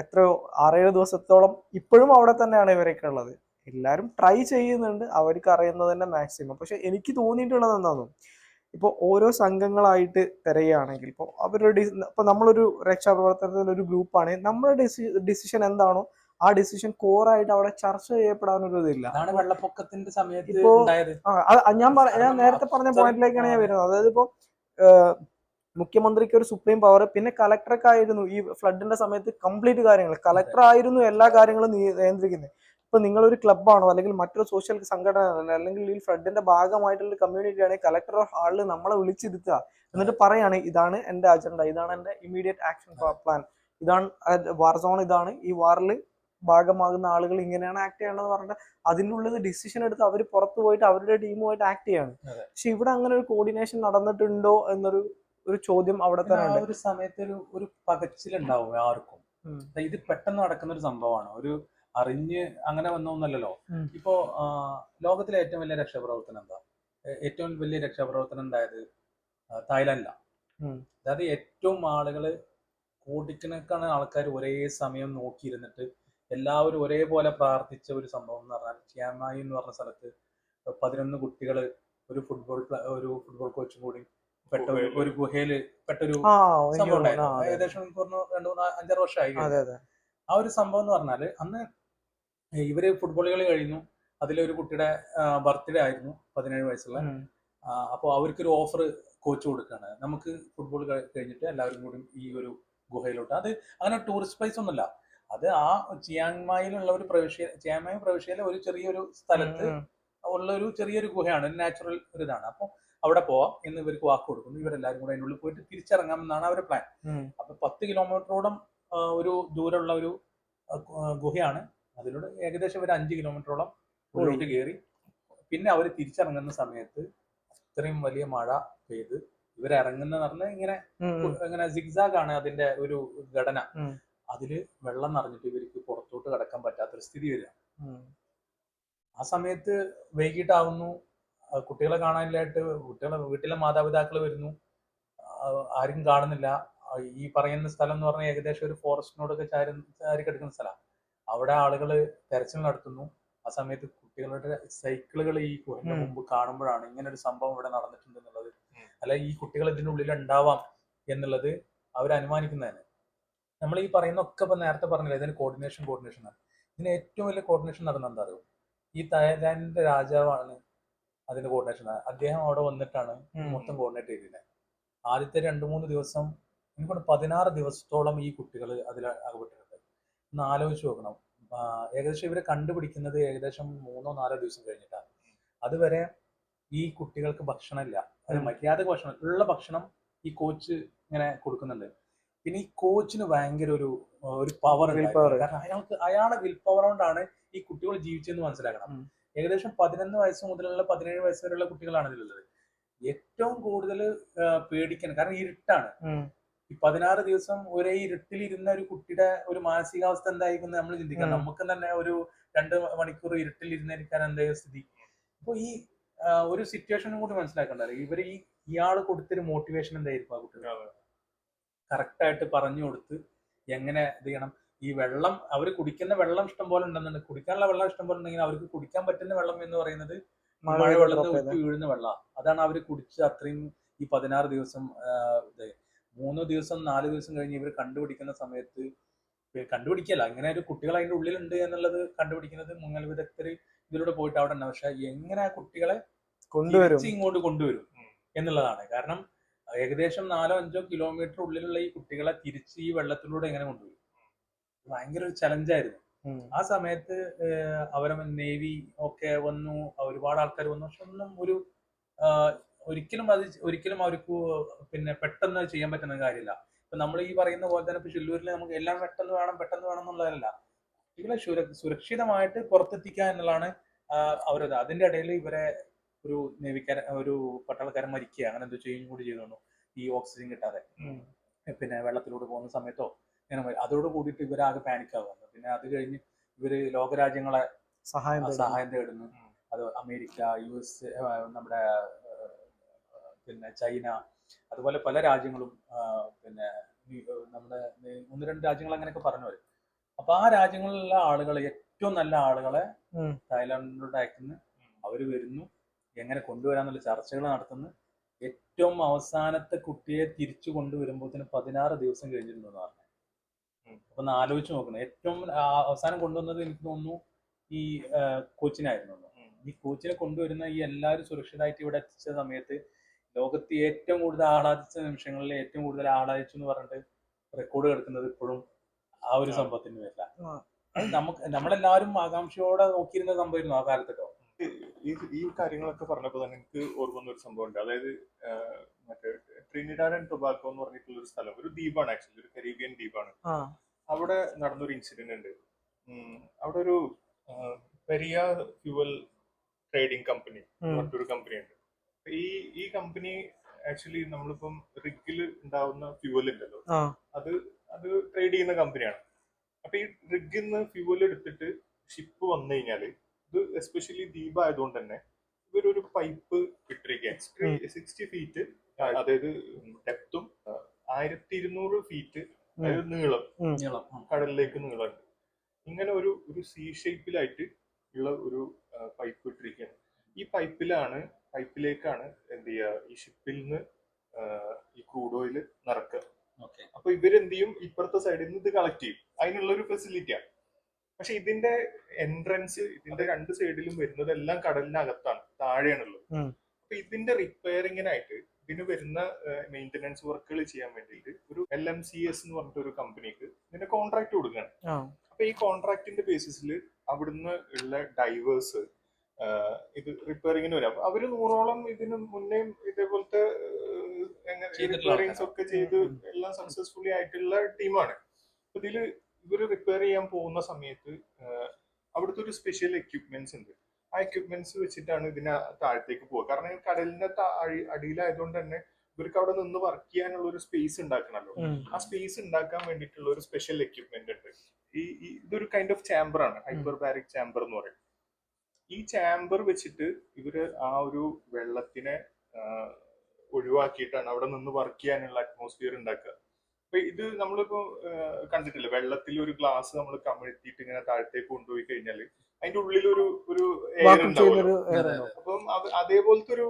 എത്രയോ 6-7 ദിവസത്തോളം ഇപ്പോഴും അവിടെ തന്നെയാണ് ഇവരൊക്കെ ഉള്ളത്. എല്ലാവരും ട്രൈ ചെയ്യുന്നുണ്ട് അവർക്ക് അറിയുന്നതിന്റെ മാക്സിമം. പക്ഷെ എനിക്ക് തോന്നിയിട്ടുള്ളത് എന്താണെന്ന്, ഇപ്പോൾ ഓരോ സംഘങ്ങളായിട്ട് തിരയുകയാണെങ്കിൽ ഇപ്പൊ നമ്മളൊരു രക്ഷാപ്രവർത്തനത്തിൽ ഒരു ഗ്രൂപ്പാണ്, നമ്മുടെ ഡിസിഷൻ എന്താണോ ആ ഡിസിഷൻ കോറായിട്ട് അവിടെ ചർച്ച ചെയ്യപ്പെടാനൊരു ഇതില്ല. വെള്ളപ്പൊക്കത്തിന്റെ സമയത്ത് ഇപ്പോ ഞാൻ നേരത്തെ പറഞ്ഞ പോയിന്റിലേക്കാണ് ഞാൻ വരുന്നത്. അതായത് ഇപ്പോ മുഖ്യമന്ത്രിക്ക് ഒരു സുപ്രീം പവർ, പിന്നെ കലക്ടർക്ക് ആയിരുന്നു ഈ ഫ്ലഡിന്റെ സമയത്ത് കംപ്ലീറ്റ് കാര്യങ്ങൾ. കലക്ടർ ആയിരുന്നു എല്ലാ കാര്യങ്ങളും നിയന്ത്രിക്കുന്നത്. ഇപ്പൊ നിങ്ങളൊരു ക്ലബ്ബാണോ അല്ലെങ്കിൽ മറ്റൊരു സോഷ്യൽ സംഘടന അല്ലെങ്കിൽ ഈ ഫ്ലഡിന്റെ ഭാഗമായിട്ടുള്ള കമ്മ്യൂണിറ്റി ആണെങ്കിൽ കലക്ടർ ഹാളിൽ നമ്മളെ വിളിച്ചിരുത്തുക, എന്നിട്ട് പറയാണ് ഇതാണ് എന്റെ അജണ്ട, ഇതാണ് എന്റെ ഇമ്മീഡിയറ്റ് ആക്ഷൻ പ്ലാൻ, ഇതാണ് വാർ സോൺ, ഇതാണ് ഈ വാറിൽ ഭാഗമാകുന്ന ആളുകൾ ഇങ്ങനെയാണ് ആക്ട് ചെയ്യേണ്ടതെന്ന് പറഞ്ഞിട്ട് അതിനുള്ളത് ഡിസിഷൻ എടുത്ത് അവർ പുറത്തു പോയിട്ട് അവരുടെ ടീമുമായിട്ട് ആക്ട് ചെയ്യാണ്. പക്ഷെ ഇവിടെ അങ്ങനെ ഒരു കോർഡിനേഷൻ നടന്നിട്ടുണ്ടോ എന്നൊരു ചോദ്യം അവിടെ തന്നെ ഉണ്ട്. ഒരു സമയത്ത് ഒരു പകച്ചിലുണ്ടാവും ആർക്കും. ഇത് പെട്ടെന്ന് നടക്കുന്ന ഒരു സംഭവമാണ്. ഒരു അറിഞ്ഞ് അങ്ങനെ വന്നൊന്നല്ലല്ലോ. ഇപ്പോ ലോകത്തിലെ ഏറ്റവും വലിയ രക്ഷാപ്രവർത്തനം എന്താ? ഏറ്റവും വലിയ രക്ഷാപ്രവർത്തനം ഉണ്ടായത് തായ്ലാൻഡിലാണ്. അതായത് ഏറ്റവും ആളുകള് കോടിക്കണക്കാണ് ആൾക്കാർ ഒരേ സമയം നോക്കിയിരുന്നിട്ട് എല്ലാവരും ഒരേപോലെ പ്രാർത്ഥിച്ച ഒരു സംഭവം എന്ന് പറഞ്ഞാൽ ചിയാങ് എന്ന് പറഞ്ഞ സ്ഥലത്ത് 11 കുട്ടികള് ഒരു ഫുട്ബോൾ കോച്ചും കൂടി ഒരു ഗുഹയില് പെട്ടൊരു സംഭവം ഉണ്ടായിരുന്നു. ഏകദേശം 2-3-5-6 വർഷമായി. ആ ഒരു സംഭവം എന്ന് പറഞ്ഞാല് അന്ന് ഇവര് ഫുട്ബോൾ കളി കഴിഞ്ഞു. അതിലൊരു കുട്ടിയുടെ ബർത്ത്ഡേ ആയിരുന്നു, 17 വയസ്സുള്ള. അപ്പോൾ അവർക്കൊരു ഓഫർ കോച്ച് കൊടുക്കുകയാണ്, നമുക്ക് ഫുട്ബോൾ കഴിഞ്ഞിട്ട് എല്ലാവരും കൂടി ഈ ഒരു ഗുഹയിലോട്ട്. അത് അങ്ങനെ ടൂറിസ്റ്റ് പ്ലേസ് ഒന്നുമല്ല, അത് ആ ചിയാങ്മായിലുള്ള ഒരു ചിയാങ്മായ് പ്രവിശ്യയിലെ ഒരു ചെറിയൊരു സ്ഥലത്ത് ഉള്ള ഒരു ചെറിയൊരു ഗുഹയാണ്, നാച്ചുറൽ ഒരു ഇതാണ്. അപ്പോൾ അവിടെ പോവാം എന്ന് ഇവർക്ക് വാക്ക് കൊടുക്കുന്നു. ഇവരെല്ലാവരും കൂടെ അതിനുള്ളിൽ പോയിട്ട് തിരിച്ചിറങ്ങാമെന്നാണ് അവരുടെ പ്ലാൻ. അപ്പൊ 10 കിലോമീറ്ററോളം ഒരു ദൂരമുള്ള ഒരു ഗുഹയാണ്. അതിലൂടെ ഏകദേശം ഒരു 5 കിലോമീറ്ററോളം ഉള്ളിലോട്ട് കയറി പിന്നെ അവർ തിരിച്ചിറങ്ങുന്ന സമയത്ത് അത്രയും വലിയ മഴ പെയ്ത് ഇവരിറങ്ങുന്ന പറഞ്ഞാൽ ഇങ്ങനെ സിഗ്സാഗ് ആണ് അതിന്റെ ഒരു ഘടന. അതില് വെള്ളം നിറഞ്ഞിട്ട് ഇവർക്ക് പുറത്തോട്ട് കടക്കാൻ പറ്റാത്തൊരു സ്ഥിതി വരിക. ആ സമയത്ത് വൈകിട്ടാവുന്നു, കുട്ടികളെ കാണാനില്ലായിട്ട് വീട്ടിലെ മാതാപിതാക്കൾ വരുന്നു, ആരും കാണുന്നില്ല. ഈ പറയുന്ന സ്ഥലം എന്ന് പറഞ്ഞാൽ ഏകദേശം ഒരു ഫോറസ്റ്റിനോടൊക്കെ ചാരി കിടക്കുന്ന സ്ഥലമാണ്. അവിടെ ആളുകൾ തെരച്ചിൽ നടത്തുന്നു. ആ സമയത്ത് കുട്ടികളുടെ സൈക്കിളുകൾ ഈ ഗുഹയുടെ മുമ്പ് കാണുമ്പോഴാണ് ഇങ്ങനെ ഒരു സംഭവം ഇവിടെ നടന്നിട്ടുണ്ട് എന്നുള്ളത്, അല്ല ഈ കുട്ടികൾ ഇതിന്റെ ഉള്ളിൽ ഉണ്ടാവാം എന്നുള്ളത് അവർ അനുമാനിക്കുന്നതാണ്. നമ്മൾ ഈ പറയുന്ന ഒക്കെ ഇപ്പൊ നേരത്തെ പറഞ്ഞില്ല, ഇതിന് കോർഡിനേഷൻ ആണ്. ഇതിന് ഏറ്റവും വലിയ കോർഡിനേഷൻ നടന്ന എന്താ അറിയോ? ഈ തായ്ലാൻഡിന്റെ രാജാവാണ് അതിന്റെ കോർഡിനേഷൻ. അദ്ദേഹം അവിടെ വന്നിട്ടാണ് മൊത്തം കോർഡിനേറ്റ് ചെയ്തിരുന്നത്. ആദ്യത്തെ 2-3 ദിവസം, എനിക്കൊണ്ട് 16 ദിവസത്തോളം ഈ കുട്ടികൾ അതിൽ അകപ്പെട്ടിട്ടുണ്ട്. ഒന്ന് ആലോചിച്ച് നോക്കണം. ഏകദേശം ഇവരെ കണ്ടുപിടിക്കുന്നത് ഏകദേശം 3-4 ദിവസം കഴിഞ്ഞിട്ടാണ്. അതുവരെ ഈ കുട്ടികൾക്ക് ഭക്ഷണമില്ല, അത് മര്യാദക്ക് ഭക്ഷണം, ഉള്ള ഭക്ഷണം ഈ കോച്ച് ഇങ്ങനെ കൊടുക്കുന്നുണ്ട്. പിന്നെ ഈ കോച്ചിന് ഭയങ്കര ഒരു പവർ ഉണ്ട്. കാരണം അയാളെ വിൽ പവർ കൊണ്ടാണ് ഈ കുട്ടികൾ ജീവിച്ചതെന്ന് മനസ്സിലാക്കണം. ഏകദേശം 11 വയസ്സ് മുതലുള്ള 17 വയസ്സ് വരെയുള്ള കുട്ടികളാണ് ഇതിലുള്ളത്. ഏറ്റവും കൂടുതൽ പേടിക്കണം, കാരണം ഇരുട്ടാണ്. ഈ 16 ദിവസം ഒരേ ഇരുട്ടിലിരുന്ന ഒരു കുട്ടിയുടെ ഒരു മാനസികാവസ്ഥ എന്തായിരിക്കും നമ്മൾ ചിന്തിക്കാം. നമുക്ക് തന്നെ ഒരു 2 മണിക്കൂർ ഇരുട്ടിൽ ഇരുന്നിരിക്കാൻ എന്തായാലും സ്ഥിതി. അപ്പൊ ഈ ഒരു സിറ്റുവേഷനും കൂടി മനസ്സിലാക്കണ്ടല്ലോ. ഇയാള് കൊടുത്തൊരു മോട്ടിവേഷൻ എന്തായിരിക്കും ആ കുട്ടികൾ കറക്റ്റായിട്ട് പറഞ്ഞു കൊടുത്ത് എങ്ങനെ ഇത് ചെയ്യണം. ഈ വെള്ളം, അവർ കുടിക്കുന്ന വെള്ളം ഇഷ്ടം പോലെ ഉണ്ടെന്നുണ്ട്, കുടിക്കാനുള്ള വെള്ളം ഇഷ്ടം പോലെ ഉണ്ടെങ്കിൽ അവർക്ക് കുടിക്കാൻ പറ്റുന്ന വെള്ളം എന്ന് പറയുന്നത് മഴവെള്ളത്തിൽ ഉപ്പ് വീഴുന്ന വെള്ളമാണ്. അതാണ് അവർ കുടിച്ച് അത്രയും ഈ 16 ദിവസം 3 ദിവസം 4 ദിവസം കഴിഞ്ഞ് ഇവർ കണ്ടുപിടിക്കുന്ന സമയത്ത്, കണ്ടുപിടിക്കല്ല, ഇങ്ങനെ ഒരു കുട്ടികൾ അതിന്റെ ഉള്ളിലുണ്ട് എന്നുള്ളത് കണ്ടുപിടിക്കുന്നത് മുങ്ങൽ വിദഗ്ധർ ഇതിലൂടെ പോയിട്ട് അവിടെ ഉണ്ട്. പക്ഷെ എങ്ങനെ ആ കുട്ടികളെ ഇങ്ങോട്ട് കൊണ്ടുവരും എന്നുള്ളതാണ്. കാരണം ഏകദേശം 4-5 കിലോമീറ്റർ ഉള്ളിലുള്ള ഈ കുട്ടികളെ തിരിച്ച് ഈ വെള്ളത്തിലൂടെ എങ്ങനെ കൊണ്ടുവരും, ഭയങ്കര ഒരു ചലഞ്ചായിരുന്നു. ആ സമയത്ത് അവരെ നേവി ഒക്കെ വന്നു, ഒരുപാട് ആൾക്കാർ വന്നു. പക്ഷെ ഒന്നും ഒരിക്കലും അവർക്ക് പിന്നെ പെട്ടെന്ന് ചെയ്യാൻ പറ്റുന്ന കാര്യമില്ല. ഇപ്പൊ നമ്മൾ ഈ പറയുന്ന പോലെ തന്നെ ഇപ്പൊ ഷില്ലൂരിൽ നമുക്ക് എല്ലാം പെട്ടെന്ന് വേണം എന്നുള്ളതല്ല. കുട്ടികളെ സുരക്ഷിതമായിട്ട് പുറത്തെത്തിക്കുക എന്നുള്ളതാണ് അവരത്. അതിന്റെ ഇടയിൽ ഇവരെ ഒരു പട്ടാളക്കാരൻ മരിക്കുക അങ്ങനെ എന്തോ ചെയ്യും കൂടി ചെയ്തോളൂ, ഈ ഓക്സിജൻ കിട്ടാതെ പിന്നെ വെള്ളത്തിലൂടെ പോകുന്ന സമയത്തോ ഇങ്ങനെ. അതോട് കൂടിയിട്ട് ഇവരാകെ പാനിക്കാവുന്നു. പിന്നെ അത് കഴിഞ്ഞ് ഇവര് ലോകരാജ്യങ്ങളെ സഹായം തേടുന്നു. അത് അമേരിക്ക, US, നമ്മുടെ പിന്നെ ചൈന, അതുപോലെ പല രാജ്യങ്ങളും, പിന്നെ നമ്മുടെ 1-2 രാജ്യങ്ങൾ അങ്ങനെയൊക്കെ പറഞ്ഞു വരും. അപ്പൊ ആ രാജ്യങ്ങളിലുള്ള ആളുകൾ, ഏറ്റവും നല്ല ആളുകളെ തായ്ലാൻഡിലോട്ട് അയക്കുന്നു. അവര് വരുന്നു, എങ്ങനെ കൊണ്ടുവരാന്നുള്ള ചർച്ചകൾ നടത്തുന്നു. ഏറ്റവും അവസാനത്തെ കുട്ടിയെ തിരിച്ചു കൊണ്ടുവരുമ്പോഴത്തേന് 16 ദിവസം കഴിഞ്ഞിട്ടുണ്ടെന്ന് പറഞ്ഞു. അപ്പൊ ഒന്ന് ആലോചിച്ച് നോക്കണം. ഏറ്റവും അവസാനം കൊണ്ടുവന്നത് എനിക്ക് തോന്നുന്നു ഈ കോച്ചിനായിരുന്നു. ഈ കോച്ചിനെ കൊണ്ടുവരുന്ന ഈ എല്ലാവരും സുരക്ഷിതമായിട്ട് ഇവിടെ എത്തിച്ച സമയത്ത് ലോകത്ത് ഏറ്റവും കൂടുതൽ ആഹ്ലാദിച്ച നിമിഷങ്ങളിൽ ഏറ്റവും കൂടുതൽ ആഹ്ലാദിച്ചു എന്ന് പറഞ്ഞിട്ട് റെക്കോർഡ് കിടക്കുന്നത് ഇപ്പോഴും ആ ഒരു സംഭവത്തിന് വരില്ല. നമ്മളെല്ലാവരും ആകാംക്ഷയോടെ നോക്കിയിരുന്ന സംഭവമായിരുന്നു ആ കാലത്തൊക്കെ. ഈ കാര്യങ്ങളൊക്കെ പറഞ്ഞപ്പോൾ തന്നെ എനിക്ക് ഓർമ്മ ഒരു സംഭവം ഉണ്ട്. അതായത് മറ്റേ ട്രിനിഡാഡ് ആൻഡ് ടൊബാക്കോ എന്ന് പറഞ്ഞിട്ടുള്ള ഒരു സ്ഥലം, ഒരു ദ്വീപാണ്, ആക്ച്വലി ഒരു കരീബിയൻ ദ്വീപാണ്. അവിടെ നടന്നൊരു ഇൻസിഡന്റ് ഉണ്ട്. അവിടെ ഒരു പെരിയ ഫ്യൂവൽ ട്രേഡിംഗ് കമ്പനി മറ്റൊരു കമ്പനി ഉണ്ട്. ഈ കമ്പനി ആക്ച്വലി നമ്മളിപ്പം റിഗിൽ ഉണ്ടാവുന്ന ഫ്യൂവൽ ഉണ്ടല്ലോ, അത് ട്രേഡ് ചെയ്യുന്ന കമ്പനിയാണ്. അപ്പൊ ഈ റിഗിൽ നിന്ന് ഫ്യൂവൽ എടുത്തിട്ട് ഷിപ്പ് വന്നു കഴിഞ്ഞാല്, ഇത് എസ്പെഷ്യലി ദ്വീപ് ആയതുകൊണ്ട് തന്നെ ഇവരൊരു പൈപ്പ് ഇട്ടിരിക്കുക 60 ഫീറ്റ്, അതായത് ഡെപ്തും 1200 ഫീറ്റ് നീളം കടലിലേക്ക് നീളമുണ്ട്. ഇങ്ങനെ ഒരു സി ഷേപ്പിലായിട്ട് ഉള്ള ഒരു പൈപ്പ് ഇട്ടിരിക്കുകയാണ്. ഈ പൈപ്പിലേക്കാണ് എന്ത് ചെയ്യുക, ഈ ഷിപ്പിൽ നിന്ന് ഈ ക്രൂഡ് ഓയിൽ നിറക്കുക. അപ്പൊ ഇവരെന്ത് ചെയ്യും, ഇപ്പുറത്തെ സൈഡിൽ നിന്ന് ഇത് കളക്ട് ചെയ്യും. അതിനുള്ള ഒരു ഫെസിലിറ്റിയാണ്. പക്ഷെ ഇതിന്റെ എൻട്രൻസ്, ഇതിന്റെ 2 സൈഡിലും വരുന്നതെല്ലാം കടലിനകത്താണ്, താഴെയാണുള്ളത്. അപ്പൊ ഇതിന്റെ റിപ്പയറിങ്ങിനായിട്ട് പിന്നെ വരുന്ന മെയിൻ്റനൻസ് വർക്കുകൾ ചെയ്യാൻ വേണ്ടിയിട്ട് ഒരു LMCS എന്ന് പറഞ്ഞിട്ട് ഒരു കമ്പനിക്ക് ഇതിന്റെ കോൺട്രാക്ട് കൊടുക്കുകയാണ്. അപ്പൊ ഈ കോൺട്രാക്ടിന്റെ ബേസിസിൽ അവിടുന്ന് ഉള്ള ഡൈവേഴ്സ് ഇത് റിപ്പയറിങ്ങിന് വരും. അപ്പൊ അവര് 100ഓളം ഇതിന് മുന്നേ ഇതേപോലത്തെ റിപ്പയറിങ്സ് ഒക്കെ ചെയ്ത് എല്ലാം സക്സസ്ഫുള്ളി ആയിട്ടുള്ള ടീമാണ്. ഇതില് ഇവര് റിപ്പയർ ചെയ്യാൻ പോകുന്ന സമയത്ത് അവിടുത്തെ ഒരു സ്പെഷ്യൽ എക്യുപ്മെന്റ്സ് ഉണ്ട്. ആ എക്യുപ്മെന്റ്സ് വെച്ചിട്ടാണ് ഇതിന് താഴത്തേക്ക് പോകുക. കാരണം കടലിന്റെ അടിയിലായതുകൊണ്ട് തന്നെ ഇവർക്ക് അവിടെ നിന്ന് വർക്ക് ചെയ്യാനുള്ള ഒരു സ്പേസ് ഉണ്ടാക്കണമല്ലോ. ആ സ്പേസ് ഉണ്ടാക്കാൻ വേണ്ടിയിട്ടുള്ള ഒരു സ്പെഷ്യൽ എക്യുപ്മെന്റ് ഉണ്ട്. ഇതൊരു കൈൻഡ് ഓഫ് ചാമ്പർ ആണ്, ഹൈപ്പർബാരിക് ചാമ്പർ എന്ന് പറയും. ഈ ചാമ്പർ വെച്ചിട്ട് ഇവര് ആ ഒരു വെള്ളത്തിനെ ഒഴിവാക്കിയിട്ടാണ് അവിടെ നിന്ന് വർക്ക് ചെയ്യാനുള്ള അറ്റ്മോസ്ഫിയർ ഉണ്ടാക്കുക. അപ്പൊ ഇത് നമ്മളിപ്പോ കണ്ടിട്ടില്ല, വെള്ളത്തിൽ ഒരു ഗ്ലാസ് നമ്മൾ കമിഴ്ത്തിയിട്ട് ഇങ്ങനെ താഴത്തേക്ക് കൊണ്ടുപോയി കഴിഞ്ഞാൽ അതിന്റെ ഉള്ളിൽ ഒരു എയർ ഉണ്ടാവുമല്ലോ. അപ്പം അതേപോലത്തെ ഒരു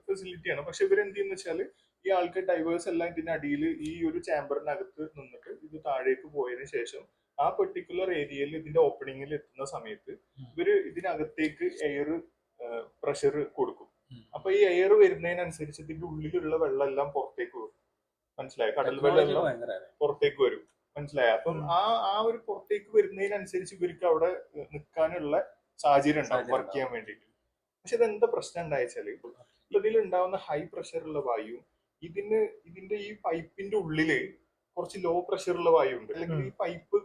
ഫെസിലിറ്റിയാണ്. പക്ഷെ ഇവരെന്ത് ചെയ്യുന്ന വെച്ചാൽ ഈ ആൾക്ക് ഡൈവേഴ്സ് എല്ലാം ഇതിന്റെ അടിയിൽ ഈ ഒരു ചാമ്പറിനകത്ത് നിന്നിട്ട് ഇത് താഴേക്ക് പോയതിനു ശേഷം ആ പെർട്ടിക്കുലർ ഏരിയയിൽ ഇതിന്റെ ഓപ്പണിങ്ങിൽ എത്തുന്ന സമയത്ത് ഇവര് ഇതിനകത്തേക്ക് എയർ പ്രഷർ കൊടുക്കും. അപ്പൊ ഈ എയർ വരുന്നതിനനുസരിച്ച് ഇതിന്റെ ഉള്ളിലുള്ള വെള്ളം എല്ലാം പുറത്തേക്ക് വരും. മനസ്സിലായോ? കടൽ വെള്ളം എല്ലാം പുറത്തേക്ക് വരും. മനസ്സിലായോ? അപ്പം ആ ഒരു പുറത്തേക്ക് വരുന്നതിനനുസരിച്ച് ഇവർക്ക് അവിടെ നിൽക്കാനുള്ള സാഹചര്യം ഉണ്ടാവും വർക്ക് ചെയ്യാൻ വേണ്ടിയിട്ട്. പക്ഷെ ഇതെന്താ പ്രശ്നം ഉണ്ടായെച്ചാല് ഇതിൽ ഉണ്ടാവുന്ന ഹൈ പ്രഷറുള്ള വായു ഇതിന്റെ ഈ പൈപ്പിന്റെ ഉള്ളില് കുറച്ച് ലോ പ്രഷറുള്ള വായു ഉണ്ട്. അല്ലെങ്കിൽ ഈ പൈപ്പ്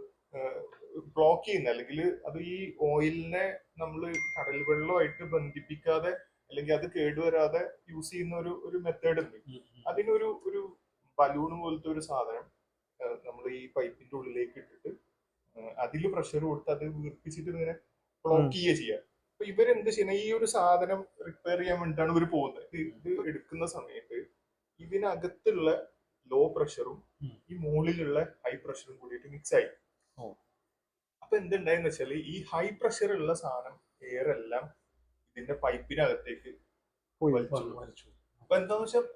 ബ്ലോക്ക് ചെയ്യുന്ന, അല്ലെങ്കിൽ അത് ഈ ഓയിലിനെ നമ്മൾ കടൽ വെള്ളമായിട്ട് ബന്ധിപ്പിക്കാതെ അല്ലെങ്കിൽ അത് കേടുവരാതെ യൂസ് ചെയ്യുന്ന ഒരു മെത്തേഡ് ഉണ്ട്. അതിനൊരു ബലൂൺ പോലത്തെ ഒരു സാധനം നമ്മൾ ഈ പൈപ്പിന്റെ ഉള്ളിലേക്ക് ഇട്ടിട്ട് അതിൽ പ്രഷർ കൊടുത്ത് അത് വീർപ്പിച്ചിട്ട് ഇങ്ങനെ ബ്ലോക്ക് ചെയ്യുക ചെയ്യുക. അപ്പൊ ഇവരെന്ത് ചെയ്യണം, ഈ ഒരു സാധനം റിപ്പയർ ചെയ്യാൻ വേണ്ടിയിട്ടാണ് ഇവർ പോകുന്നത്. ഇത് എടുക്കുന്ന സമയത്ത് ഇതിനകത്തുള്ള ലോ പ്രഷറും ഈ മുകളിലുള്ള ഹൈ പ്രഷറും കൂടിയിട്ട് മിക്സ് ആയി. അപ്പൊ എന്തുണ്ടായെന്ന് വെച്ചാല് ഈ ഹൈ പ്രഷർ ഉള്ള സാധനം എയർ എല്ലാം ഇതിന്റെ പൈപ്പിനകത്തേക്ക് വലിച്ചു. അപ്പൊ എന്താന്ന് വെച്ചാൽ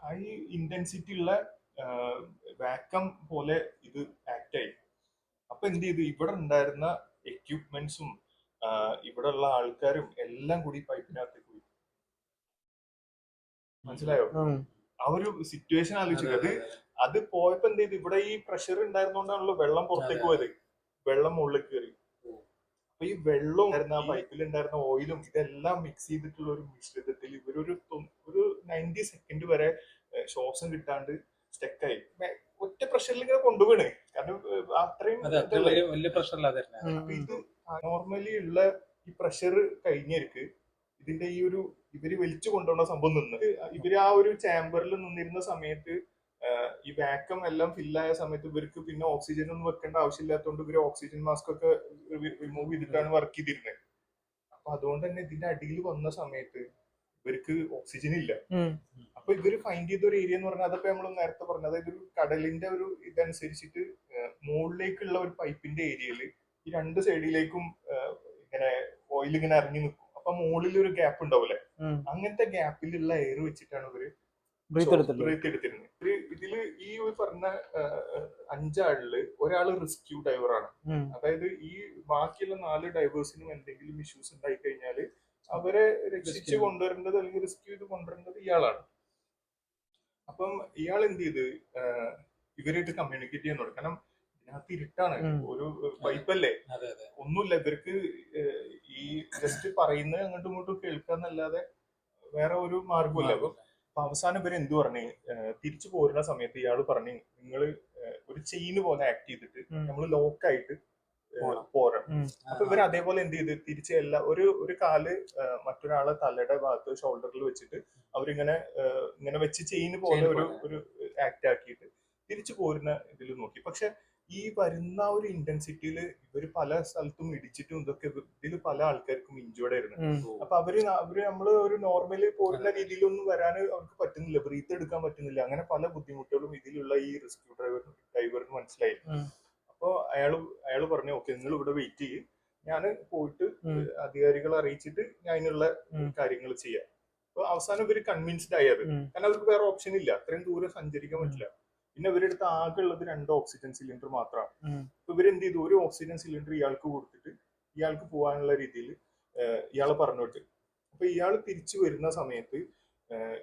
ഹൈ ഇന്റൻസിറ്റി ഉള്ള വാക്കം പോലെ ഇത് ആക്ട് ആയി. അപ്പൊ എന്ത് ചെയ്തു, ഇവിടെ ഉണ്ടായിരുന്ന എക്യുപ്മെന്റ്സും ഇവിടെ ഉള്ള ആൾക്കാരും എല്ലാം കൂടി പൈപ്പിനകത്തേക്ക് പോയി. മനസ്സിലായോ? ആ ഒരു സിറ്റുവേഷൻ ആലോചിച്ചത്. അത് പോയപ്പോ എന്ത് ചെയ്തു, ഇവിടെ ഈ പ്രഷർ ഉണ്ടായിരുന്നോണ്ടാണല്ലോ വെള്ളം പുറത്തേക്ക് പോയത്, വെള്ളം മുകളിൽ കയറി. അപ്പൊ ഈ വെള്ളവും ഉണ്ടായിരുന്ന ആ പൈപ്പിൽ ഉണ്ടായിരുന്ന ഓയിലും ഇതെല്ലാം മിക്സ് ചെയ്തിട്ടുള്ള ഒരു മിശ്രിതത്തിൽ ഇവരൊരു 90 സെക്കൻഡ് വരെ ശ്വാസം കിട്ടാണ്ട് സ്റ്റക്കായി. ഒറ്റ പ്രഷറിൽ ഇങ്ങനെ കൊണ്ടുപോണ്. കാരണം അത്രയും ഇത് നോർമലി ഉള്ള ഈ പ്രഷർ കഴിഞ്ഞിരിക്ക് ഇതിന്റെ ഈ ഒരു ഇവര് വലിച്ചു കൊണ്ടുപോകുന്ന സംഭവം നിന്ന് ഇവര് ആ ഒരു ചാമ്പറിൽ നിന്നിരുന്ന സമയത്ത് ഈ വാക്കം എല്ലാം ഫില്ലായ സമയത്ത് ഇവർക്ക് പിന്നെ ഓക്സിജൻ ഒന്നും വെക്കേണ്ട ആവശ്യമില്ലാത്തതുകൊണ്ട് ഇവര് ഓക്സിജൻ മാസ്ക് ഒക്കെ റിമൂവ് ചെയ്തിട്ടാണ് വർക്ക് ചെയ്തിരുന്നത്. അപ്പൊ അതുകൊണ്ട് തന്നെ ഇതിന്റെ അടിയിൽ വന്ന സമയത്ത് ഇവർക്ക് ഓക്സിജൻ ഇല്ല. അപ്പൊ ഇവര് ഫൈൻഡ് ചെയ്ത ഒരു ഏരിയ എന്ന് പറഞ്ഞാൽ അതപ്പോ നമ്മൾ നേരത്തെ പറഞ്ഞത്, അതായത് ഒരു കടലിന്റെ ഒരു ഇതനുസരിച്ചിട്ട് മുകളിലേക്കുള്ള ഒരു പൈപ്പിന്റെ ഏരിയയിൽ ഈ രണ്ട് സൈഡിലേക്കും ഇങ്ങനെ ഓയിൽ ഇങ്ങനെ ഇറങ്ങി നിൽക്കും. അപ്പൊ മുകളിൽ ഒരു ഗ്യാപ്പ് ഉണ്ടാവില്ലേ, അങ്ങനത്തെ ഗ്യാപ്പിലുള്ള എയർ വെച്ചിട്ടാണ് ഇവര് ബ്രീത്ത് എടുത്തിരുന്നത്. ഇതില് ഈ പറഞ്ഞ 5 ആളില് ഒരാള് റെസ്ക്യൂ ഡൈവറാണ്. അതായത് ഈ ബാക്കിയുള്ള 4 ഡൈവേഴ്സിനും എന്തെങ്കിലും ഇഷ്യൂസ് ഉണ്ടായി കഴിഞ്ഞാല് അവരെ രക്ഷിച്ച് കൊണ്ടുവരേണ്ടത് അല്ലെങ്കിൽ റെസ്ക്യൂ ചെയ്ത് കൊണ്ടുവരേണ്ടത് ഇയാളാണ്. അപ്പം ഇയാൾ എന്ത് ചെയ്ത് ഇവരായിട്ട് കമ്മ്യൂണിക്കേറ്റ് ചെയ്യാൻ തുടങ്ങി. കാരണം ഇതിനകത്ത് ഇരുട്ടാണ്, ഒരു പൈപ്പല്ലേ, ഒന്നുമില്ല. ഇവർക്ക് ഈ ജസ്റ്റ് പറയുന്നത് അങ്ങോട്ടും ഇങ്ങോട്ടും കേൾക്കാന്നല്ലാതെ വേറെ ഒരു മാർഗമില്ല. അപ്പൊ അവസാനം ഇവര് എന്ത് പറഞ്ഞു, തിരിച്ചു പോരുന്ന സമയത്ത് ഇയാൾ പറഞ്ഞു നിങ്ങൾ ഒരു ചെയിന് പോലെ ആക്ട് ചെയ്തിട്ട് നമ്മൾ ലോക്കായിട്ട് പോരണം. അപ്പൊ ഇവർ അതേപോലെ എന്ത് ചെയ്ത് തിരിച്ച് ഒരു കാല് മറ്റൊരാളെ തലയുടെ ഭാഗത്ത് ഷോൾഡറിൽ വെച്ചിട്ട് അവരിങ്ങനെ വെച്ച് ചെയിന് പോലെ ഒരു ആക്ട് ആക്കിയിട്ട് തിരിച്ചു പോരുന്ന ഇതിൽ നോക്കി. പക്ഷെ ഈ വരുന്ന ഒരു ഇന്റൻസിറ്റിയിൽ ഇവര് പല സ്ഥലത്തും ഇടിച്ചിട്ടും ഇതൊക്കെ ഇതിൽ പല ആൾക്കാർക്കും ഇഞ്ചോർഡ് ആയിരുന്നു. അപ്പൊ അവര് നമ്മള് ഒരു നോർമലി പോരുന്ന രീതിയിലൊന്നും വരാൻ അവർക്ക് പറ്റുന്നില്ല, ബ്രീത്ത് എടുക്കാൻ പറ്റുന്നില്ല. അങ്ങനെ പല ബുദ്ധിമുട്ടുകളും ഇതിലുള്ള ഈ റെസ്ക്യൂ ഡ്രൈവറിന് മനസ്സിലായി. അപ്പൊ അയാള് പറഞ്ഞു, ഓക്കെ നിങ്ങൾ ഇവിടെ വെയിറ്റ് ചെയ്യും, ഞാൻ പോയിട്ട് അധികാരികളെ അറിയിച്ചിട്ട് ഞാൻ അതിനുള്ള കാര്യങ്ങൾ ചെയ്യാം. അപ്പൊ അവസാനം ഇവര് കൺവിൻസ്ഡ് ആയത്, കാരണം അവർക്ക് വേറെ ഓപ്ഷൻ ഇല്ല, അത്രയും ദൂരം സഞ്ചരിക്കാൻ പറ്റില്ല. പിന്നെ ഇവരെടുത്ത് ആകെ ഉള്ളത് 2 ഓക്സിജൻ സിലിണ്ടർ മാത്രമാണ്. അപ്പൊ ഇവരെന്ത് ചെയ്തു, ഒരു ഓക്സിജൻ സിലിണ്ടർ ഇയാൾക്ക് കൊടുത്തിട്ട് ഇയാൾക്ക് പോകാനുള്ള രീതിയിൽ ഇയാളെ പറഞ്ഞു വിട്ട്. അപ്പൊ ഇയാൾ തിരിച്ചു വരുന്ന സമയത്ത്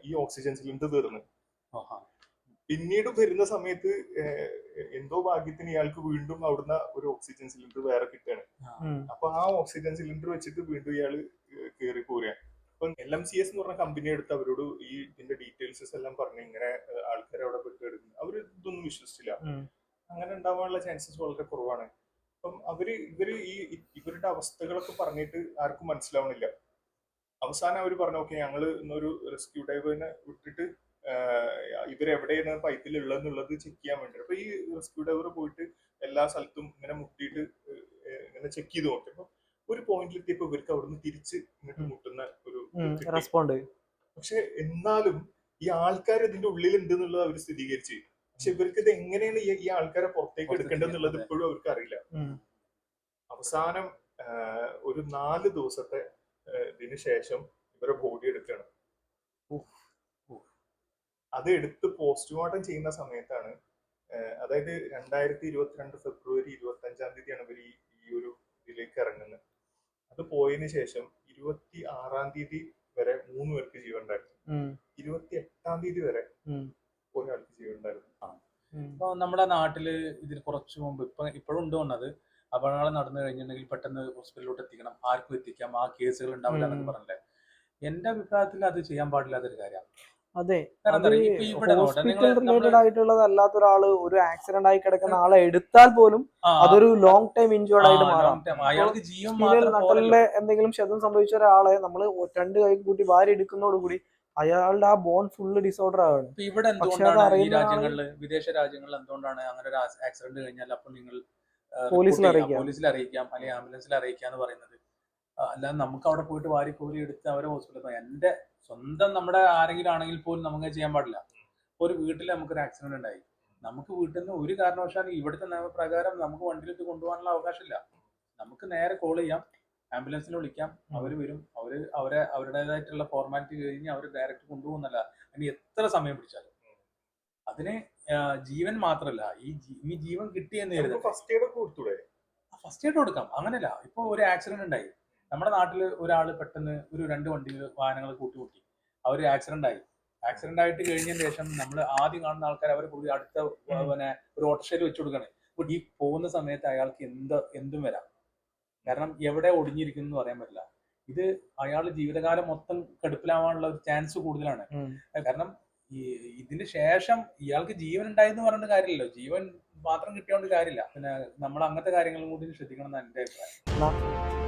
ഈ ഓക്സിജൻ സിലിണ്ടർ തീർന്ന്. പിന്നീട് വരുന്ന സമയത്ത് എന്തോ ഭാഗ്യത്തിന് ഇയാൾക്ക് വീണ്ടും അവിടുന്ന് ഒരു ഓക്സിജൻ സിലിണ്ടർ വേറെ കിട്ടുകയാണ്. അപ്പൊ ആ ഓക്സിജൻ സിലിണ്ടർ വെച്ചിട്ട് വീണ്ടും ഇയാള് കയറി പോരുകയാണ്. അപ്പൊ LMCS എന്ന് പറഞ്ഞ കമ്പനി എടുത്ത് അവരോട് ഈ ഇതിന്റെ ഡീറ്റെയിൽസ് എല്ലാം പറഞ്ഞ് ഇങ്ങനെ ആൾക്കാരെ അവിടെ പെട്ടെടുക്കുന്നു. അവര് ഇതൊന്നും വിശ്വസിച്ചില്ല. അങ്ങനെ ഉണ്ടാവാനുള്ള ചാൻസസ് വളരെ കുറവാണ്. അപ്പം ഇവര് ഇവരുടെ അവസ്ഥകളൊക്കെ പറഞ്ഞിട്ട് ആർക്കും മനസ്സിലാവണില്ല. അവസാനം അവർ പറഞ്ഞു, ഓക്കെ ഞങ്ങൾ ഇന്നൊരു റെസ്ക്യൂ ഡൈവറിനെ വിട്ടിട്ട് ഇവരെവിടെയാണ് പൈപ്പിൽ ഉള്ളതെന്നുള്ളത് ചെക്ക് ചെയ്യാൻ വേണ്ടി. അപ്പൊ ഈ റെസ്ക്യൂ ഡൈവർ പോയിട്ട് എല്ലാ സ്ഥലത്തും ഇങ്ങനെ മുട്ടിയിട്ട് ഇങ്ങനെ ചെക്ക് ചെയ്ത് നോക്കിയപ്പോ ഒരു പോയിന്റിൽ എത്തിയപ്പോ ഇവർക്ക് അവിടുന്ന് തിരിച്ച് ഇങ്ങോട്ട് മുട്ടുന്ന ഒരു റെസ്പോണ്ട്. പക്ഷെ എന്നാലും ഈ ആൾക്കാർ ഇതിന്റെ ഉള്ളിലുണ്ട് എന്നുള്ളത് അവർ സ്ഥിരീകരിച്ചു. പക്ഷെ ഇവർക്ക് ഇത് എങ്ങനെയാണ് ഈ ആൾക്കാരെ പുറത്തേക്ക് എടുക്കേണ്ടതെന്നുള്ളത് ഇപ്പോഴും അവർക്ക് അറിയില്ല. അവസാനം ഒരു 4 ദിവസത്തെ ഇതിന് ശേഷം ഇവരെ ബോഡി എടുക്കുകയാണ്. അത് എടുത്ത് പോസ്റ്റ്മോർട്ടം ചെയ്യുന്ന സമയത്താണ്, അതായത് 2022 ഫെബ്രുവരി 25 ഇവർ ഈ ഒരു ഇതിലേക്ക് ഇറങ്ങുന്നത്. അത് പോയതിനു ശേഷം 26 വരെ 3 പേർക്ക് ജീവൻ ഉണ്ടായിരുന്നു. 28 വരെ ഒരാൾക്ക് ജീവൻ ഉണ്ടായിരുന്നു. ഇപ്പൊ നമ്മുടെ നാട്ടില് ഇതിന് കുറച്ചു മുമ്പ് ഇപ്പോഴും ഉണ്ട് വന്നത്, അപകടങ്ങൾ നടന്നു കഴിഞ്ഞിട്ടുണ്ടെങ്കിൽ പെട്ടെന്ന് ഹോസ്പിറ്റലിലോട്ട് എത്തിക്കണം, ആർക്കും എത്തിക്കാം, ആ കേസുകൾ ഉണ്ടാവില്ല എന്നൊക്കെ പറഞ്ഞില്ലേ. എന്റെ അഭിപ്രായത്തിൽ അത് ചെയ്യാൻ പാടില്ലാത്തൊരു കാര്യമാണ്. അതെ, ഹോസ്പിറ്റൽ റിലേറ്റഡ് ആയിട്ടുള്ളത് അല്ലാത്ത ഒരാള് ഒരു ആക്സിഡന്റ് ആയി കിടക്കുന്ന ആളെ എടുത്താൽ പോലും അതൊരു ലോങ് ടൈം ഇൻജുർഡ് ആയിട്ട് മാറാം. നട്ടലിലെ എന്തെങ്കിലും ക്ഷതം സംഭവിച്ച ഒരാളെ നമ്മൾ 2 കൈ കൂട്ടി വാരി എടുക്കുന്നതോടുകൂടി അയാളുടെ ആ ബോൺ ഫുള്ള് ഡിസോർഡർ ആണ്. ഇവിടെ എന്തുകൊണ്ടാണ് ഈ രാജ്യങ്ങളില്, വിദേശ രാജ്യങ്ങളിൽ എന്തുകൊണ്ടാണ് അങ്ങനെ ഒരു ആക്സിഡന്റ് കഴിഞ്ഞാൽ അപ്പോൾ നിങ്ങൾ പോലീസിൽ അറിയിക്കാം അല്ലെങ്കിൽ ആംബുലൻസിൽ അറിയിക്കാം എന്ന് പറയുന്നത്? അല്ലാതെ നമുക്ക് അവിടെ പോയിട്ട് വാരി കോരി എടുത്ത് അവരെ ഹോസ്പിറ്റലിൽ, എന്റെ സ്വന്തം നമ്മുടെ ആരെങ്കിലും ആണെങ്കിൽ പോലും നമുക്ക് ചെയ്യാൻ പാടില്ല. ഒരു വീട്ടിൽ നമുക്കൊരു ആക്സിഡന്റ് ഉണ്ടായി, നമുക്ക് വീട്ടിൽ നിന്ന് ഒരു കാരണവശാലും ഇവിടുത്തെ നിയമപ്രകാരം നമുക്ക് വണ്ടിയിലിട്ട് കൊണ്ടുപോകാനുള്ള അവകാശമില്ല. നമുക്ക് നേരെ കോൾ ചെയ്യാം, ആംബുലൻസിൽ വിളിക്കാം, അവർ വരും, അവരുടേതായിട്ടുള്ള ഫോർമാലിറ്റി കഴിഞ്ഞ് അവർ ഡയറക്റ്റ് കൊണ്ടുപോകുന്നല്ല. അതിന് എത്ര സമയം പിടിച്ചാലും അതിന് ജീവൻ മാത്രമല്ല, ഈ ജീവൻ കിട്ടിയെന്ന് ഫസ്റ്റ് എയ്ഡ് കൊടുക്കാം. അങ്ങനെയല്ല, ഇപ്പൊ ഒരു ആക്സിഡന്റ് ഉണ്ടായി നമ്മുടെ നാട്ടിൽ, ഒരാൾ പെട്ടെന്ന് ഒരു 2 വാഹനങ്ങൾ കൂട്ടിമുട്ടി, അവർ ആക്സിഡന്റ് ആയിട്ട് കഴിഞ്ഞതിന് ശേഷം നമ്മൾ ആദ്യം കാണുന്ന ആൾക്കാർ അവരെ കൂടി അടുത്ത ഒരു ഓട്ടോറിക്ഷയിൽ വെച്ച് കൊടുക്കണേ. അപ്പൊ ഈ പോകുന്ന സമയത്ത് അയാൾക്ക് എന്തും വരാം. കാരണം എവിടെ ഒടിഞ്ഞിരിക്കുന്നു എന്ന് പറയാൻ പറ്റില്ല. ഇത് അയാൾ ജീവിതകാലം മൊത്തം കടുപ്പിലാവാനുള്ള ഒരു ചാൻസ് കൂടുതലാണ്. കാരണം ഇതിന് ശേഷം ഇയാൾക്ക് ജീവൻ ഉണ്ടായെന്ന് പറഞ്ഞിട്ട് കാര്യമില്ലല്ലോ, ജീവൻ മാത്രം കിട്ടിയോണ്ട് കാര്യമില്ല. പിന്നെ നമ്മൾ അങ്ങനത്തെ കാര്യങ്ങളും കൂടി ശ്രദ്ധിക്കണം എന്നാണ് എന്റെ അഭിപ്രായം.